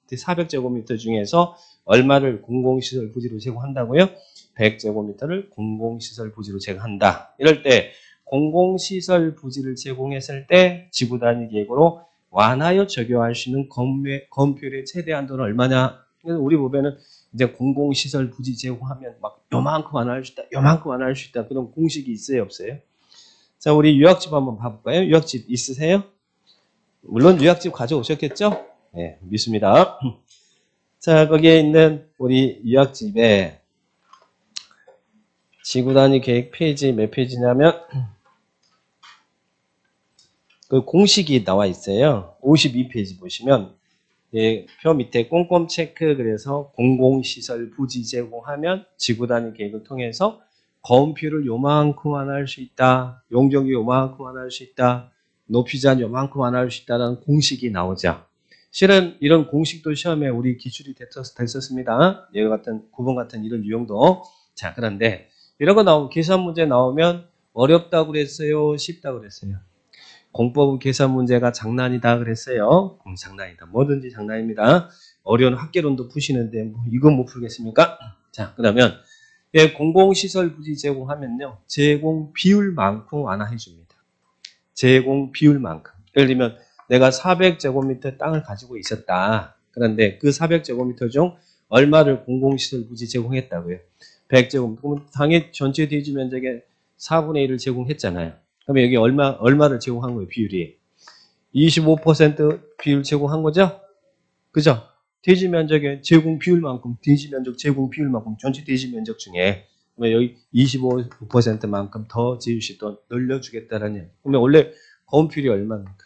400제곱미터 중에서 얼마를 공공시설 부지로 제공한다고요? 100제곱미터를 공공시설 부지로 제공한다. 이럴 때 공공시설 부지를 제공했을 때 지구 단위 계획으로 완화하여 적용할 수 있는 건폐율의 최대 한도는 얼마냐? 그래서 우리 보면은 이제 공공시설 부지 제공하면 막 요만큼 완화할 수 있다, 요만큼 완화할 수 있다. 그런 공식이 있어요, 없어요? 자, 우리 유학집 한번 봐볼까요? 유학집 있으세요? 물론 유학집 가져오셨겠죠? 네, 믿습니다. 자, 거기에 있는 우리 유학집에 지구 단위 계획 페이지 몇 페이지냐면 그 공식이 나와 있어요. 52페이지 보시면 표 밑에 꼼꼼 체크 그래서 공공시설 부지 제공하면 지구 단위 계획을 통해서 건폐율을 요만큼 완화할 수 있다. 용적률 요만큼 완화할 수 있다. 높이 제한 요만큼 완화할 수 있다는 공식이 나오죠. 실은 이런 공식도 시험에 우리 기출이 됐었습니다. 얘 같은 9번 같은 이런 유형도. 자, 그런데 이런 거 나오면 계산 문제 나오면 어렵다고 그랬어요? 쉽다고 그랬어요? 공법 계산 문제가 장난이다 그랬어요. 장난이다. 뭐든지 장난입니다. 어려운 학계론도 푸시는데 뭐 이건 못 풀겠습니까? 자, 그러면 공공시설 부지 제공하면요. 제공 비율만큼 완화해 줍니다. 제공 비율만큼. 예를 들면 내가 400제곱미터 땅을 가지고 있었다. 그런데 그 400제곱미터 중 얼마를 공공시설 부지 제공했다고요? 100제곱미터. 그러면 당의 전체 대지 면적의 4분의 1을 제공했잖아요. 그러면 여기 얼마를 제공한 거예요, 비율이? 25% 비율 제공한 거죠? 그죠? 대지 면적의 제공 비율만큼, 대지 면적 제공 비율만큼, 전체 대지 면적 중에, 그러면 여기 25%만큼 더 지을 수 있도록 늘려주겠다라는 얘기. 그러면 원래 건폐율이 얼마입니까?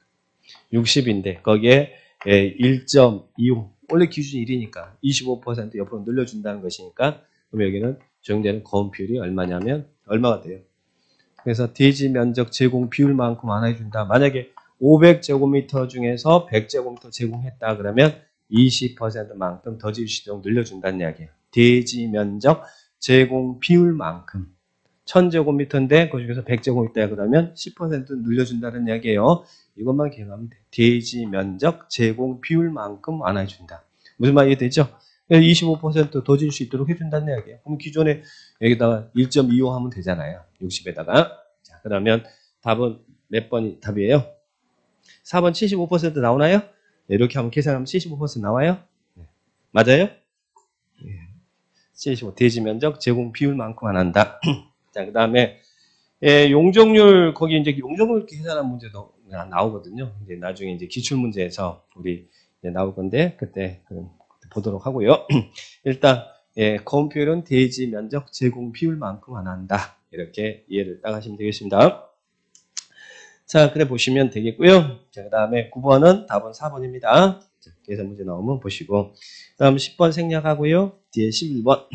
60인데, 거기에 1.25. 원래 기준이 1이니까 25% 옆으로 늘려준다는 것이니까, 그럼 여기는 적용되는 건폐율이 얼마냐면, 얼마가 돼요? 그래서 대지 면적 제공 비율만큼 완화해준다. 만약에 500제곱미터 중에서 100제곱미터 제공했다 그러면 20%만큼 더 지을 수 있도록 늘려준다는 이야기예요. 대지 면적 제공 비율만큼 1000제곱미터인데 그 중에서 100제곱미터야 그러면 10% 늘려준다는 이야기예요. 이것만 기억하면 돼. 대지 면적 제공 비율만큼 완화해준다. 무슨 말이 되죠? 25%더 줄 수 있도록 해준다는 이야기예요. 그럼 기존에 여기다가 1.25 하면 되잖아요. 60에다가. 자, 그러면 답은 몇 번이 답이에요? 4번 75% 나오나요? 네, 이렇게 하면 계산하면 75% 나와요? 네. 맞아요? 네. 75 대지 면적 제공 비율만큼 안 한다. 자, 그 다음에 용적률 거기 이제 용적률 계산한 문제도 나오거든요. 이제 나중에 이제 기출 문제에서 우리 이제 나올 건데 그때 보도록 하고요. 일단 건폐율은 대지 면적 제공 비율만큼 안 한다. 이렇게 이해를 딱 하시면 되겠습니다. 자, 그래 보시면 되겠고요. 자, 그 다음에 9번은 답은 4번입니다. 자, 계산 문제 나오면 보시고. 그 다음 10번 생략하고요. 뒤에 11번.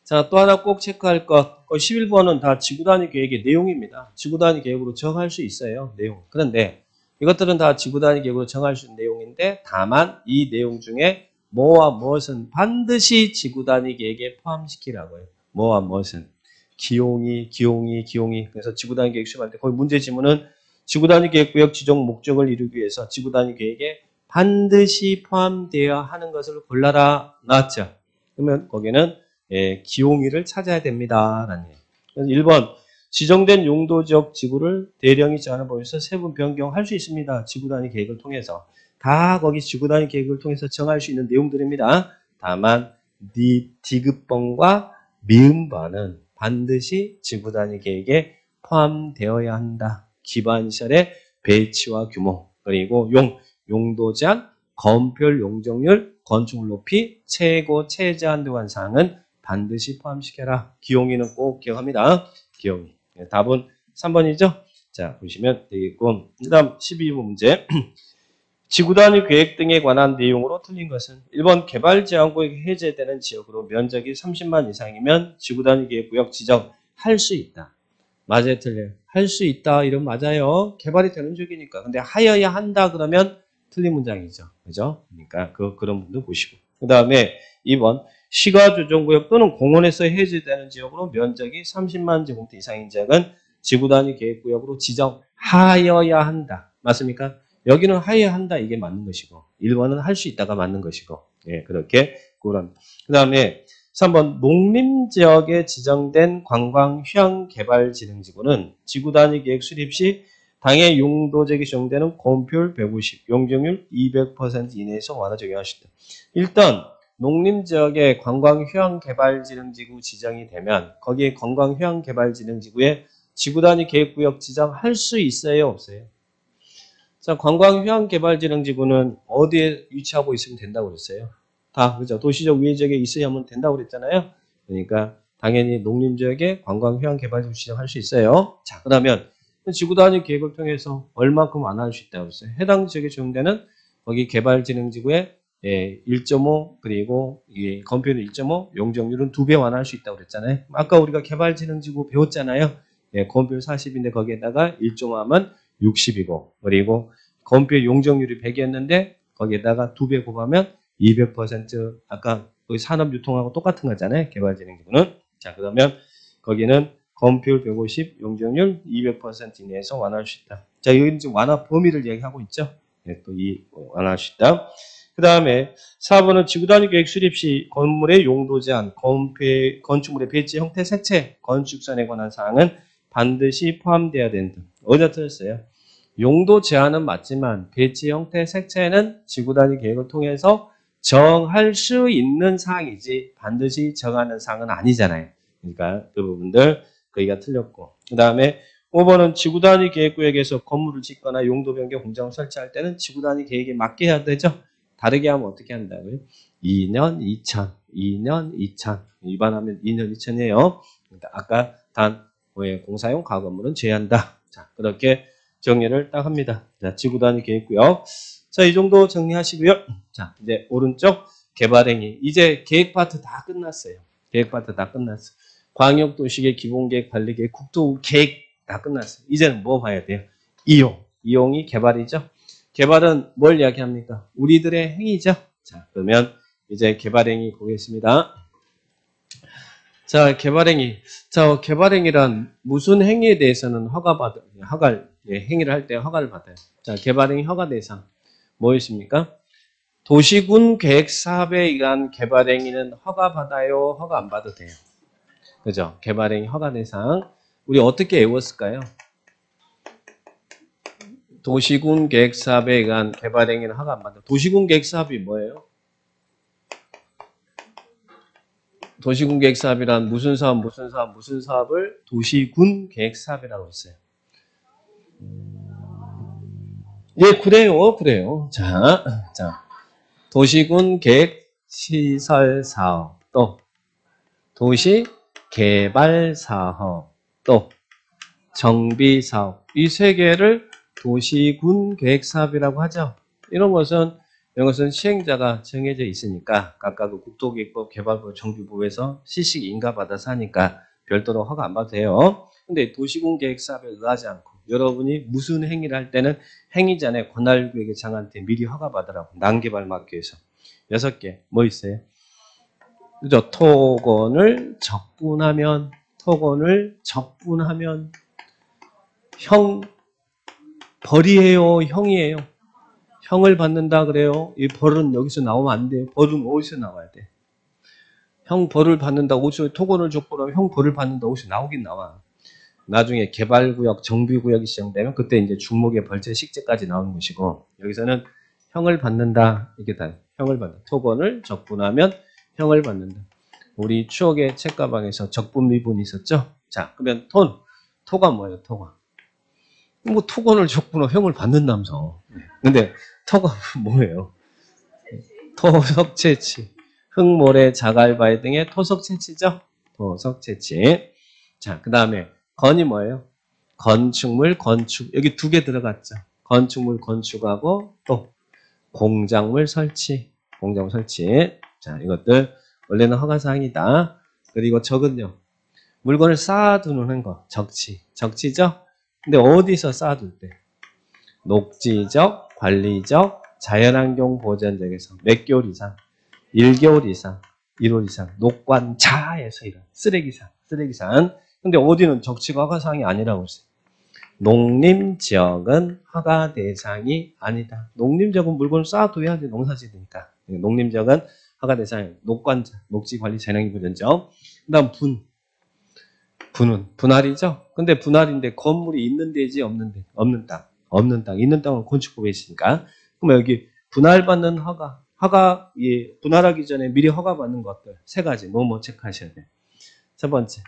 자, 또 하나 꼭 체크할 것. 11번은 다 지구단위 계획의 내용입니다. 지구단위 계획으로 정할 수 있어요. 내용. 그런데 이것들은 다 지구단위 계획으로 정할 수 있는 내용인데 다만 이 내용 중에 뭐와 무엇은 반드시 지구단위 계획에 포함시키라고요. 뭐와 무엇은. 기용이. 그래서 지구단위 계획 수립할 때 거기 문제 지문은 지구단위 계획구역 지정 목적을 이루기 위해서 지구단위 계획에 반드시 포함되어야 하는 것을 골라라 나왔죠. 그러면 거기는 기용이를 찾아야 됩니다. 라는 얘기. 그래서 1번 지정된 용도 지역 지구를 대령이 정하는 법에서 세분 변경할 수 있습니다. 지구단위 계획을 통해서. 다 거기 지구단위 계획을 통해서 정할 수 있는 내용들입니다. 다만 디귿번과 미음번은 반드시 지구단위 계획에 포함되어야 한다. 기반시설의 배치와 규모, 그리고 용도 제한, 건폐율 용적률, 건축물 높이, 최고 최저한 도관 사항은 반드시 포함시켜라. 기용이는 꼭 기억합니다. 기용이. 답은 3번이죠? 자, 보시면 되겠고. 그 다음 12번 문제. 지구단위 계획 등에 관한 내용으로 틀린 것은 1번 개발제한구역이 해제되는 지역으로 면적이 30만 이상이면 지구단위 계획구역 지정할 수 있다. 맞아요, 틀려요? 할 수 있다 이러면 맞아요. 개발이 되는 지역이니까. 근데 하여야 한다 그러면 틀린 문장이죠. 그죠? 그러니까 그런 분도 보시고. 그 다음에 2번 시가조정구역 또는 공원에서 해제되는 지역으로 면적이 30만 제곱미터 이상인 지역은 지구단위 계획구역으로 지정하여야 한다. 맞습니까? 여기는 하여야 한다 이게 맞는 것이고 1번은 할 수 있다가 맞는 것이고 그렇게 그런. 그 다음에 3번 농림지역에 지정된 관광휴양개발진흥지구는 지구단위 계획 수립 시 당해 용도지역에 지정되는 건폐율 150, 용적률 200% 이내에서 완화 적용할 수 있다. 일단 농림지역에 관광휴양개발진흥지구 지정이 되면 거기에 관광휴양개발진흥지구에 지구단위 계획구역 지정할 수 있어요? 없어요? 자, 관광휴양개발진흥지구는 어디에 위치하고 있으면 된다고 그랬어요? 다, 그죠? 도시적 위해지역에 있어야만 된다고 그랬잖아요? 그러니까, 당연히 농림지역에 관광휴양개발지구 지정할 수 있어요. 자, 그러면, 지구단위 계획을 통해서 얼마큼 완화할 수 있다고 그랬어요? 해당 지역에 지정되는 거기 개발진흥지구에 1.5, 그리고 건폐율 1.5, 용적률은 2배 완화할 수 있다고 그랬잖아요. 아까 우리가 개발진흥지구 배웠잖아요. 건폐율 40인데 거기에다가 1.5 하면 60이고, 그리고 건폐 용적률이 100이었는데 거기에다가 2배 곱하면 200%, 아까 거기 산업유통하고 똑같은 거잖아요. 개발진흥지구는. 자, 그러면 거기는 건폐율 150, 용적률 200% 이내에서 완화할 수 있다. 자, 여기는 지금 완화 범위를 얘기하고 있죠. 또 완화할 수 있다. 그 다음에 4번은 지구단위 계획 수립 시 건물의 용도 제한, 건축물의 배치 형태, 색채, 건축선에 관한 사항은 반드시 포함되어야 된다. 어디다 틀렸어요? 용도 제한은 맞지만 배치 형태, 색채는 지구단위 계획을 통해서 정할 수 있는 사항이지 반드시 정하는 사항은 아니잖아요. 그러니까 그 부분들 거기가 틀렸고. 그 다음에 5번은 지구단위 계획구역에서 건물을 짓거나 용도 변경 공장을 설치할 때는 지구단위 계획에 맞게 해야 되죠. 다르게 하면 어떻게 한다고요? 2년 2천, 2년 2천. 위반하면 2년 2천이에요. 그러니까 아까 단 공사용 가건물은 제한다. 자, 그렇게 정리를 딱 합니다. 자, 지구단위 계획구역. 자, 이 정도 정리하시고요. 자, 이제 오른쪽 개발행위. 이제 계획 파트 다 끝났어요. 계획 파트 다 끝났어요. 광역도시계획, 기본계획, 관리계획, 국토계획 다 끝났어요. 이제는 뭐 봐야 돼요? 이용. 이용이 개발이죠. 개발은 뭘 이야기합니까? 우리들의 행위죠. 자, 그러면 이제 개발행위 보겠습니다. 자, 개발행위. 자, 개발행위란 무슨 행위에 대해서는 행위를 할 때 허가를 받아요. 자, 개발행위 허가 대상. 뭐였습니까? 도시군 계획 사업에 의한 개발행위는 허가 받아요? 허가 안 받아도 돼요? 그죠? 개발행위 허가 대상. 우리 어떻게 외웠을까요? 도시군 계획 사업에 의한 개발행위는 허가 안 받아요. 도시군 계획 사업이 뭐예요? 도시군 계획사업이란 무슨 사업, 무슨 사업, 무슨 사업을 도시군 계획사업이라고 했어요. 예, 그래요. 자, 도시군 계획 시설 사업, 또 도시 개발 사업, 또 정비 사업. 이 세 개를 도시군 계획 사업이라고 하죠. 이런 것은 시행자가 정해져 있으니까 각각 국토기획법, 개발부, 정비부에서 시식 인가받아서 하니까 별도로 허가 안 받아도 돼요. 근데 도시군 계획 사업에 의하지 않고 여러분이 무슨 행위를 할 때는 행위 전에 관할구역의 장한테 미리 허가 받으라고. 난개발 막기 위해서. 6개. 뭐 있어요? 그죠? 토건을 적분하면 형 벌이에요, 형이에요? 형을 받는다 그래요. 이 벌은 여기서 나오면 안 돼요. 벌은 어디서 나와야 돼? 형 벌을 받는다. 어디서 토건을 적분하면 형 벌을 받는다. 어디서 나오긴 나와. 나중에 개발구역, 정비구역이 시작되면 그때 이제 중목의 벌죄, 식죄까지 나오는 것이고 여기서는 형을 받는다. 이게 다 형을 받는다. 토건을 적분하면 형을 받는다. 우리 추억의 책가방에서 적분 미분이 있었죠? 자, 그러면 토가 뭐예요? 토가. 뭐 토건을 적분하면 형을 받는다면서. 근데 토가 뭐예요? 토석채취. 흙모래, 자갈바위 등의 토석채취죠? 토석채취. 자, 그 다음에 건이 뭐예요? 건축물, 건축. 여기 2개 들어갔죠. 건축물 건축하고 또 공작물 설치. 자, 이것들 원래는 허가사항이다. 그리고 적은요. 물건을 쌓아두는 거. 적치죠? 근데 어디서 쌓아둘 때? 녹지적, 관리적, 자연환경 보전적에서 몇 개월 이상? 1개월 이상, 1월 이상. 녹관자에서 이런 쓰레기산. 근데 어디는 적치가 허가사항이 아니라고 했어요. 농림지역은 허가 대상이 아니다. 농림지역은 물건을 쌓아둬야지 농사지으니까. 농림지역은 허가 대상이 녹관자, 녹지관리 자연환경 보전적. 그 다음 분할이죠. 근데 분할인데 건물이 있는 데지 없는 땅. 있는 땅은 건축법에 있으니까. 그럼 여기 분할받는 분할하기 전에 미리 허가받는 것들 3가지 뭐 체크하셔야 돼요. 첫 번째,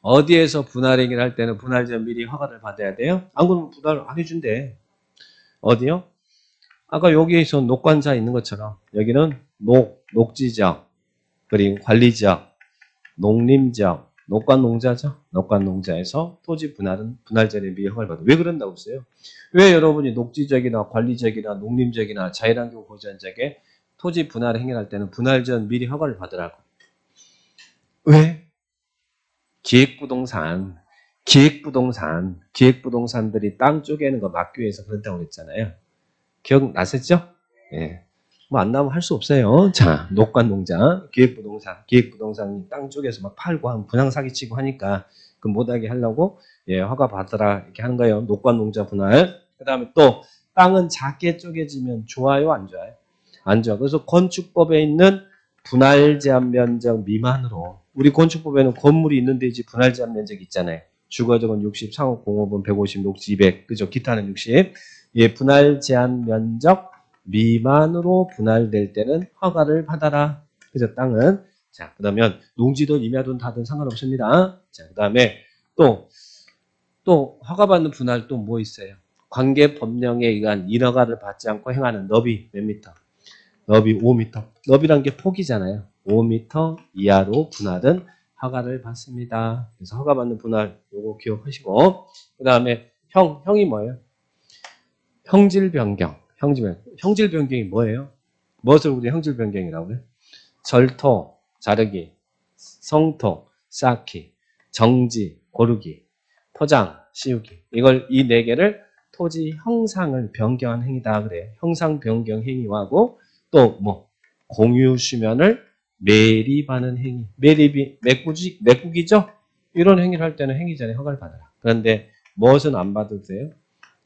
어디에서 분할 행위를 할 때는 분할 전 미리 허가를 받아야 돼요? 안 그러면 분할 안 해준대. 어디요? 아까 여기에서 녹관자 있는 것처럼 여기는 녹지지역, 그리고 관리지역, 농림지역, 녹관농자죠. 녹관농자에서 토지 분할 전에 미리 허가를 받아요. 왜 그런다고 했어요? 왜 여러분이 녹지지역이나 관리지역이나 농림지역이나 자연환경 보전지역에 토지 분할 행위를 할 때는 분할 전 미리 허가를 받으라고. 왜? 기획부동산들이 땅 쪼개는 거 막기 위해서 그런다고 그랬잖아요. 기억나셨죠? 예. 뭐 안 나오면 할 수 없어요. 자, 녹관농자, 기획부동산이 땅 쪼개서 막 팔고 하면 분양 사기치고 하니까 그 못하게 하려고 예, 허가 받으라 이렇게 하는 거예요. 녹관농자 분할. 그 다음에 또 땅은 작게 쪼개지면 좋아요, 안 좋아요? 안 좋아. 그래서 건축법에 있는 분할 제한 면적 미만으로 우리 건축법에는 건물이 있는 데지 분할 제한 면적이 있잖아요. 주거적은 60, 상업 공업은 150, 녹지 200, 그죠? 기타는 60. 예, 분할 제한 면적 미만으로 분할될 때는 허가를 받아라. 그죠? 땅은. 자, 그러면 농지든 임야든 다든 상관없습니다. 자, 그 다음에 또 허가받는 분할 또 뭐 있어요? 관계 법령에 의한 인허가를 받지 않고 행하는 너비 몇 미터? 너비 5m. 너비란 게 폭이잖아요. 5m 이하로 분할은 허가를 받습니다. 그래서 허가받는 분할 요거 기억하시고 그 다음에 형이 뭐예요? 형질 변경. 형질 변경이 뭐예요? 무엇을 우리 형질 변경이라고 해요? 절토, 자르기, 성토, 쌓기, 정지, 고르기, 토장, 씌우기. 이 4개를 토지 형상을 변경한 행위다 그래요. 형상 변경 행위하고 또 공유 수면을 매립하는 행위. 매립이 메꾸기죠? 이런 행위를 할 때는 행위 전에 허가를 받아라. 그런데 무엇은 안 받아도 돼요?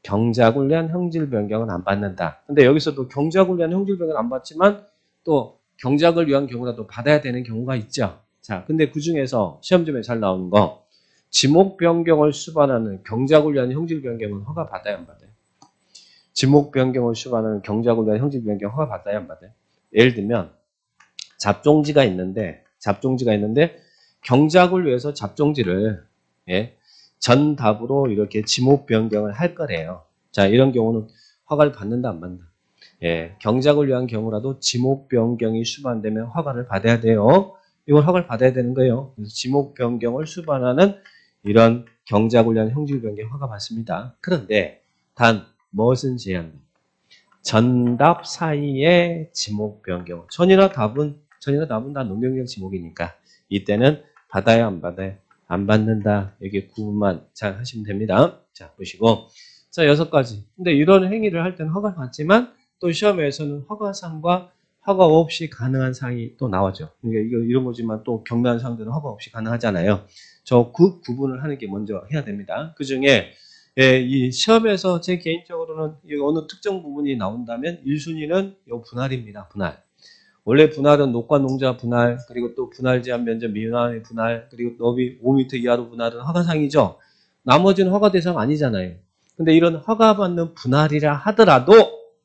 경작을 위한 형질 변경은 안 받는다. 근데 여기서도 경작을 위한 형질 변경은 안 받지만 또 경작을 위한 경우라도 받아야 되는 경우가 있죠. 자, 근데 그 중에서 시험점에 잘 나오는 거 지목 변경을 수반하는 경작을 위한 형질 변경은 허가 받아야 안 받아요? 지목 변경을 수반하는 경작을 위한 형질 변경 허가 받아야 안 받아요? 예를 들면 잡종지가 있는데 잡종지가 있는데 경작을 위해서 잡종지를 예, 전답으로 이렇게 지목 변경을 할 거래요. 자, 이런 경우는 허가를 받는다 안 받는다? 예, 경작을 위한 경우라도 지목 변경이 수반되면 허가를 받아야 돼요. 이걸 허가를 받아야 되는 거예요. 그래서 지목 변경을 수반하는 이런 경작을 위한 형질 변경 허가 받습니다. 그런데 단 무엇은 제한? 전답 사이에 지목 변경. 전이나 답은 다 논변경 지목이니까 이때는 받아야 안 받아요? 안 받는다. 여기 구분만 잘 하시면 됩니다. 자, 보시고. 자, 6가지. 근데 이런 행위를 할 때는 허가를 받지만 또 시험에서는 허가상과 허가 없이 가능한 사항이 또 나오죠. 그러니까 이런 거지만 또 경미한 사항들은 허가 없이 가능하잖아요. 그 구분을 하는 게 먼저 해야 됩니다. 그 중에 예, 이 시험에서 제 개인적으로는 어느 특정 부분이 나온다면 1순위는 이 분할입니다. 분할. 원래 분할은 녹과 농자 분할, 그리고 또 분할 제한 면적 미만의 분할, 그리고 너비 5m 이하로 분할은 허가상이죠. 나머지는 허가 대상 아니잖아요. 근데 이런 허가받는 분할이라 하더라도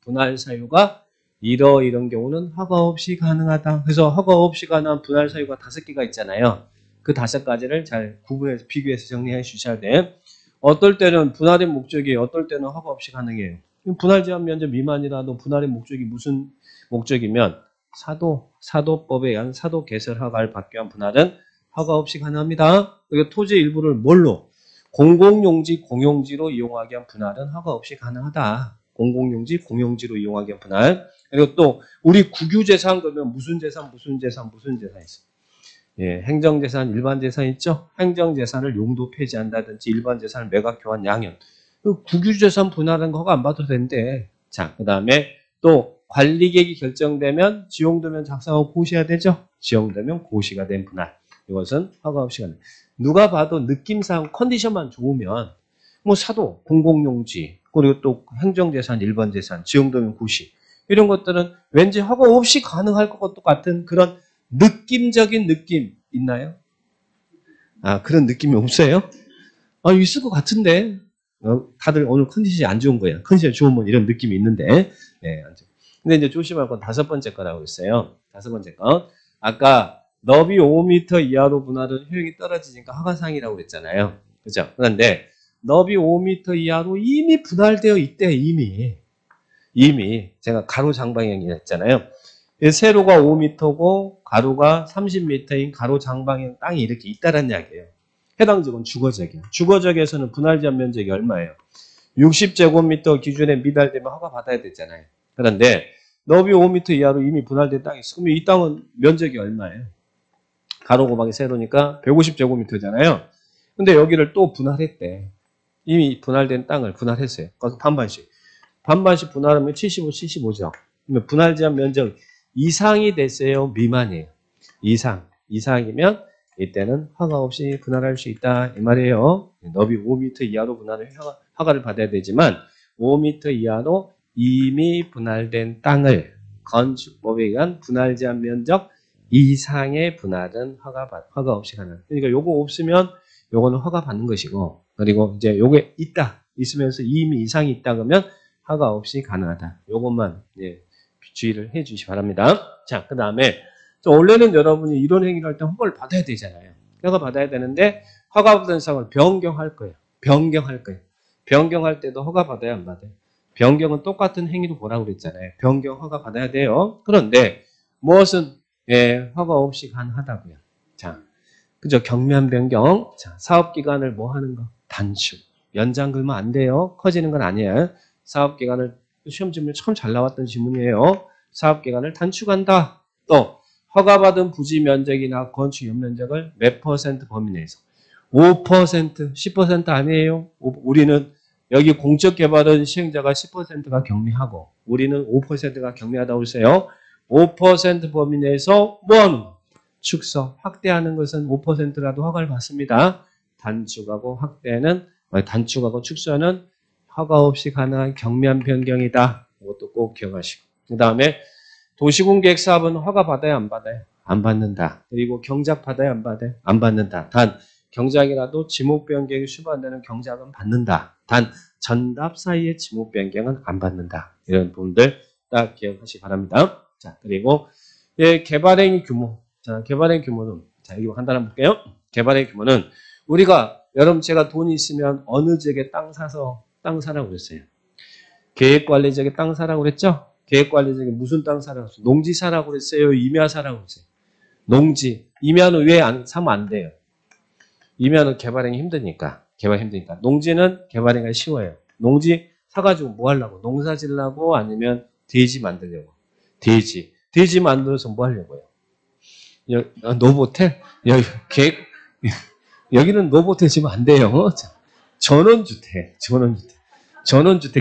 분할 사유가 이런 경우는 허가 없이 가능하다. 그래서 허가 없이 가능한 분할 사유가 5개가 있잖아요. 그 5가지를 잘 구분해서 비교해서 정리해 주셔야 돼. 어떨 때는 분할의 목적이 어떨 때는 허가 없이 가능해요. 분할 제한 면적 미만이라도 분할의 목적이 무슨 목적이면 사도법에 의한 사도 개설 허가를 받기 위한 분할은 허가 없이 가능합니다. 그리고 토지 일부를 뭘로? 공공용지, 공용지로 이용하기 위한 분할은 허가 없이 가능하다. 공공용지, 공용지로 이용하기 위한 분할. 그리고 또 우리 국유재산 그러면 무슨 재산 있어? 예, 행정재산, 일반재산 있죠? 행정재산을 용도 폐지한다든지 일반재산을 매각, 교환, 양형. 국유재산 분할은 허가 안 받아도 된대. 자, 그 다음에 또 관리계획이 결정되면 지용도면 작성하고 고시해야 되죠? 지용도면 고시가 된 분할. 이것은 허가 없이 가능. 누가 봐도 느낌상 컨디션만 좋으면 뭐 사도, 공공용지, 그리고 또 행정재산, 일반재산, 지용도면 고시. 이런 것들은 왠지 허가 없이 가능할 것 같은 그런 느낌적인 느낌 있나요? 아, 그런 느낌이 없어요? 아, 있을 것 같은데. 다들 오늘 컨디션이 안 좋은 거예요. 컨디션이 좋으면 이런 느낌이 있는데. 네, 안 좋아요. 근데 이제 조심할 건 5번째 거라고 했어요. 5번째 거. 아까 너비 5m 이하로 분할은 효용이 떨어지니까 허가상이라고 그랬잖아요. 그죠? 그런데 너비 5m 이하로 이미 분할되어 있대, 이미. 제가 가로 장방향이 했잖아요. 세로가 5m고 가로가 30m인 가로 장방향 땅이 이렇게 있다는 이야기예요. 해당 지역은 주거지역이에요. 주거지역에서는 분할 제한 면적이 얼마예요? 60제곱미터 기준에 미달되면 허가 받아야 되잖아요. 그런데 너비 5m 이하로 이미 분할된 땅이 있어. 그러면 이 땅은 면적이 얼마예요? 가로 곱하기 세로니까 150제곱미터잖아요. 근데 여기를 또 분할했대. 이미 분할된 땅을 분할했어요. 반반씩 분할하면 75, 75죠. 그러면 분할 제한 면적 이상이 됐어요? 미만이에요? 이상이면 이때는 허가 없이 분할할 수 있다 이 말이에요. 너비 5m 이하로 분할을 허가를 받아야 되지만 5m 이하로 이미 분할된 땅을 건축법에 의한 분할 제한 면적 이상의 분할은 허가 없이 가능. 그러니까 요거 없으면 요거는 허가 받는 것이고, 그리고 이제 요게 있으면서 이미 이상이 있다 그러면 허가 없이 가능하다. 요것만 주의를 해 주시기 바랍니다. 자, 그 다음에 원래는 여러분이 이런 행위를 할 때 허가를 받아야 되잖아요. 허가 받아야 되는데 허가 받은 사항을 변경할 거예요. 변경할 때도 허가 받아야 안 받아요? 변경은 똑같은 행위로 보라고 그랬잖아요. 변경 허가 받아야 돼요. 그런데 무엇은 허가 없이 가능하다고요. 자, 그죠? 경미한 변경. 자, 사업기간을 뭐 하는 거? 단축. 연장 그러면 안 돼요. 커지는 건 아니에요. 사업기간을 시험 질문이 참 잘 나왔던 질문이에요. 사업기간을 단축한다. 또 허가받은 부지 면적이나 건축 연면적을 몇 퍼센트 범위 내에서 5%, 10% 아니에요. 우리는 여기 공적개발은 시행자가 10%가 경미하고 우리는 5%가 경미하다고 했어요. 5% 범위 내에서 뭐하는 거? 축소, 확대하는 것은 5%라도 허가를 받습니다. 단축하고 축소는 허가 없이 가능한 경미한 변경이다. 이것도 꼭 기억하시고. 그 다음에 도시공계획 사업은 허가 받아야 안 받아요? 안 받는다. 그리고 경작 받아야 안 받아요? 안 받는다. 단 경작이라도 지목 변경이 수반되는 경작은 받는다. 단 전답 사이의 지목 변경은 안 받는다. 이런 부분들 딱 기억하시기 바랍니다. 자, 그리고 개발행위 규모. 자, 개발행 규모는, 자, 여기 간단히 볼게요. 개발행 규모는 우리가, 여러분 제가 돈이 있으면 어느 지역에 땅 사라고 그랬어요. 계획관리 지역에 땅 사라고 그랬죠? 계획관리 지역에 무슨 땅 사라고 그랬어요? 농지 사라고 그랬어요? 임야 사라고 그랬어요? 농지. 임야는 왜 사면 안 돼요? 임야는 개발행이 힘드니까. 농지는 개발행이 쉬워요. 농지 사가지고 뭐 하려고? 농사 지으려고 아니면 돼지 만들려고? 돼지 만들어서 뭐 하려고요? 노보텔? 여기는 노보텔 지면 안 돼요. 전원주택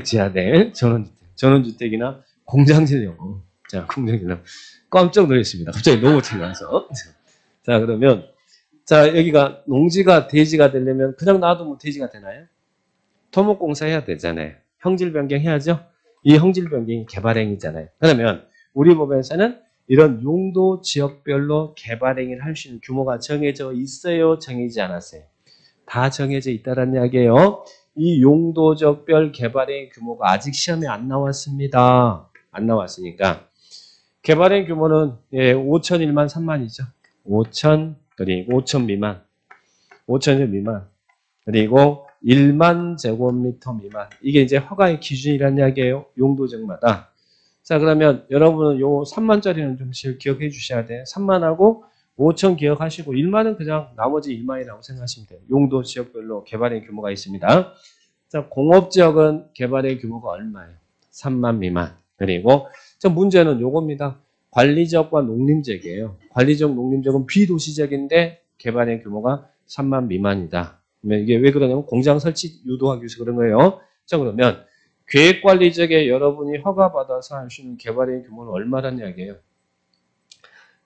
지어야 돼. 전원주택이나 공장 지으려고. 자, 공장 지으려고. 깜짝 놀랐습니다. 갑자기 노보텔 나와서. 자, 그러면, 자, 여기가 농지가 돼지가 되려면 그냥 놔두면 돼지가 되나요? 토목공사 해야 되잖아요. 형질 변경해야죠? 이 형질 변경이 개발행위잖아요. 그러면 우리 법에서는 이런 용도 지역별로 개발행위를 할 수 있는 규모가 정해져 있어요? 정해지지 않았어요? 다 정해져 있다는 이야기예요. 이 용도적별 개발행위 규모가 아직 시험에 안 나왔습니다. 안 나왔으니까 개발행위 규모는 5천, 1만, 3만이죠. 5천, 그리고 5천 미만, 5천 미만, 그리고 1만 제곱미터 미만. 이게 이제 허가의 기준이라는 이야기예요. 용도적마다. 자, 그러면 여러분은 요 3만짜리는 좀 기억해 주셔야 돼요. 3만하고 5천 기억하시고 1만은 그냥 나머지 1만이라고 생각하시면 돼요. 용도 지역별로 개발의 규모가 있습니다. 자, 공업지역은 개발의 규모가 얼마예요? 3만 미만. 그리고 저 문제는 요겁니다. 관리지역과 농림지역이에요. 관리지역, 농림지역은 비도시지역인데 개발의 규모가 3만 미만이다. 이게 왜 그러냐면 공장 설치 유도하기 위해서 그런 거예요. 자, 그러면 계획관리지역에 여러분이 허가받아서 할 수 있는 개발의 규모는 얼마란 이야기예요?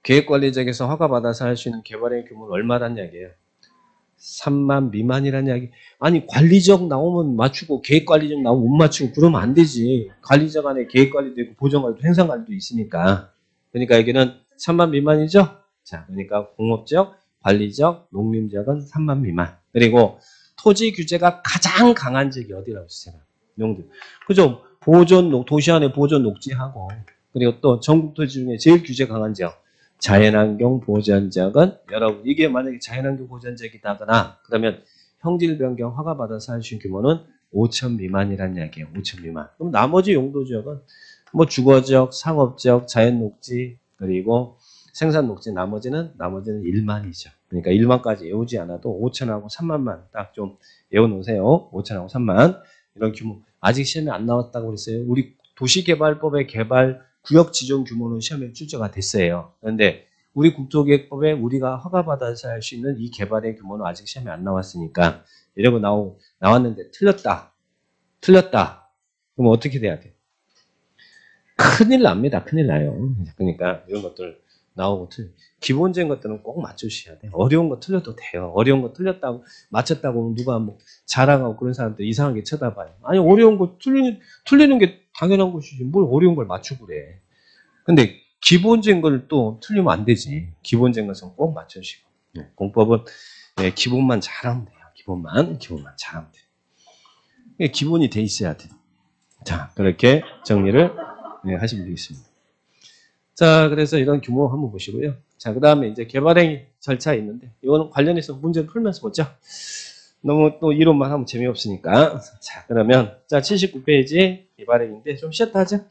계획관리지역에서 허가받아서 할 수 있는 개발의 규모는 얼마란 이야기예요? 3만 미만이란 이야기. 아니, 관리지역 나오면 맞추고 계획관리지역 나오면 못 맞추고 그러면 안 되지. 관리지역 안에 계획관리도 있고 보전관리도 행상관리도 있으니까. 그러니까 여기는 3만 미만이죠? 자, 그러니까 공업지역, 관리지역, 농림지역은 3만 미만. 그리고 토지 규제가 가장 강한 지역이 어디라고 했어요? 용도. 그죠? 도시 안에 보존 녹지하고, 그리고 또 전국 토지 중에 제일 규제 강한 지역, 자연환경 보전지역은 여러분, 이게 만약에 자연환경 보전지역이다거나, 그러면 형질 변경 허가받아서 할 수 있는 규모는 5천 미만이라는 이야기예요. 5천 미만. 그럼 나머지 용도 지역은 뭐 주거지역, 상업지역, 자연녹지, 그리고 생산녹지, 나머지는 1만이죠. 그러니까 1만까지 외우지 않아도 5천하고 3만만 딱 좀 외워놓으세요. 5천하고 3만. 이런 규모. 아직 시험에 안 나왔다고 그랬어요. 우리 도시개발법의 개발 구역 지정 규모는 시험에 출제가 됐어요. 그런데 우리 국토계획법에 우리가 허가받아서 할 수 있는 이 개발의 규모는 아직 시험에 안 나왔으니까 이런 거 나왔는데 틀렸다. 그럼 어떻게 돼야 돼? 큰일 납니다. 큰일 나요. 그러니까 이런 것들 나오고 기본적인 것들은 꼭 맞추셔야 돼요. 어려운 거 틀려도 돼요. 어려운 거 맞췄다고 누가 뭐 자랑하고 그런 사람들 이상하게 쳐다봐요. 아니, 어려운 거 틀리는 게 당연한 것이지. 뭘 어려운 걸 맞추고 그래. 근데 기본적인 걸 또 틀리면 안 되지. 기본적인 것은 꼭 맞추시고. 공법은 기본만 잘하면 돼요. 기본만 잘하면 돼요. 기본이 돼 있어야 돼요. 자, 그렇게 정리를 하시면 되겠습니다. 자, 그래서 이런 규모 한번 보시고요. 자, 그 다음에 이제 개발행위 절차 있는데, 이거는 관련해서 문제를 풀면서 보죠. 너무 또 이론만 하면 재미없으니까. 자, 그러면, 자, 79페이지 개발행위인데 좀 쉬었다 하죠?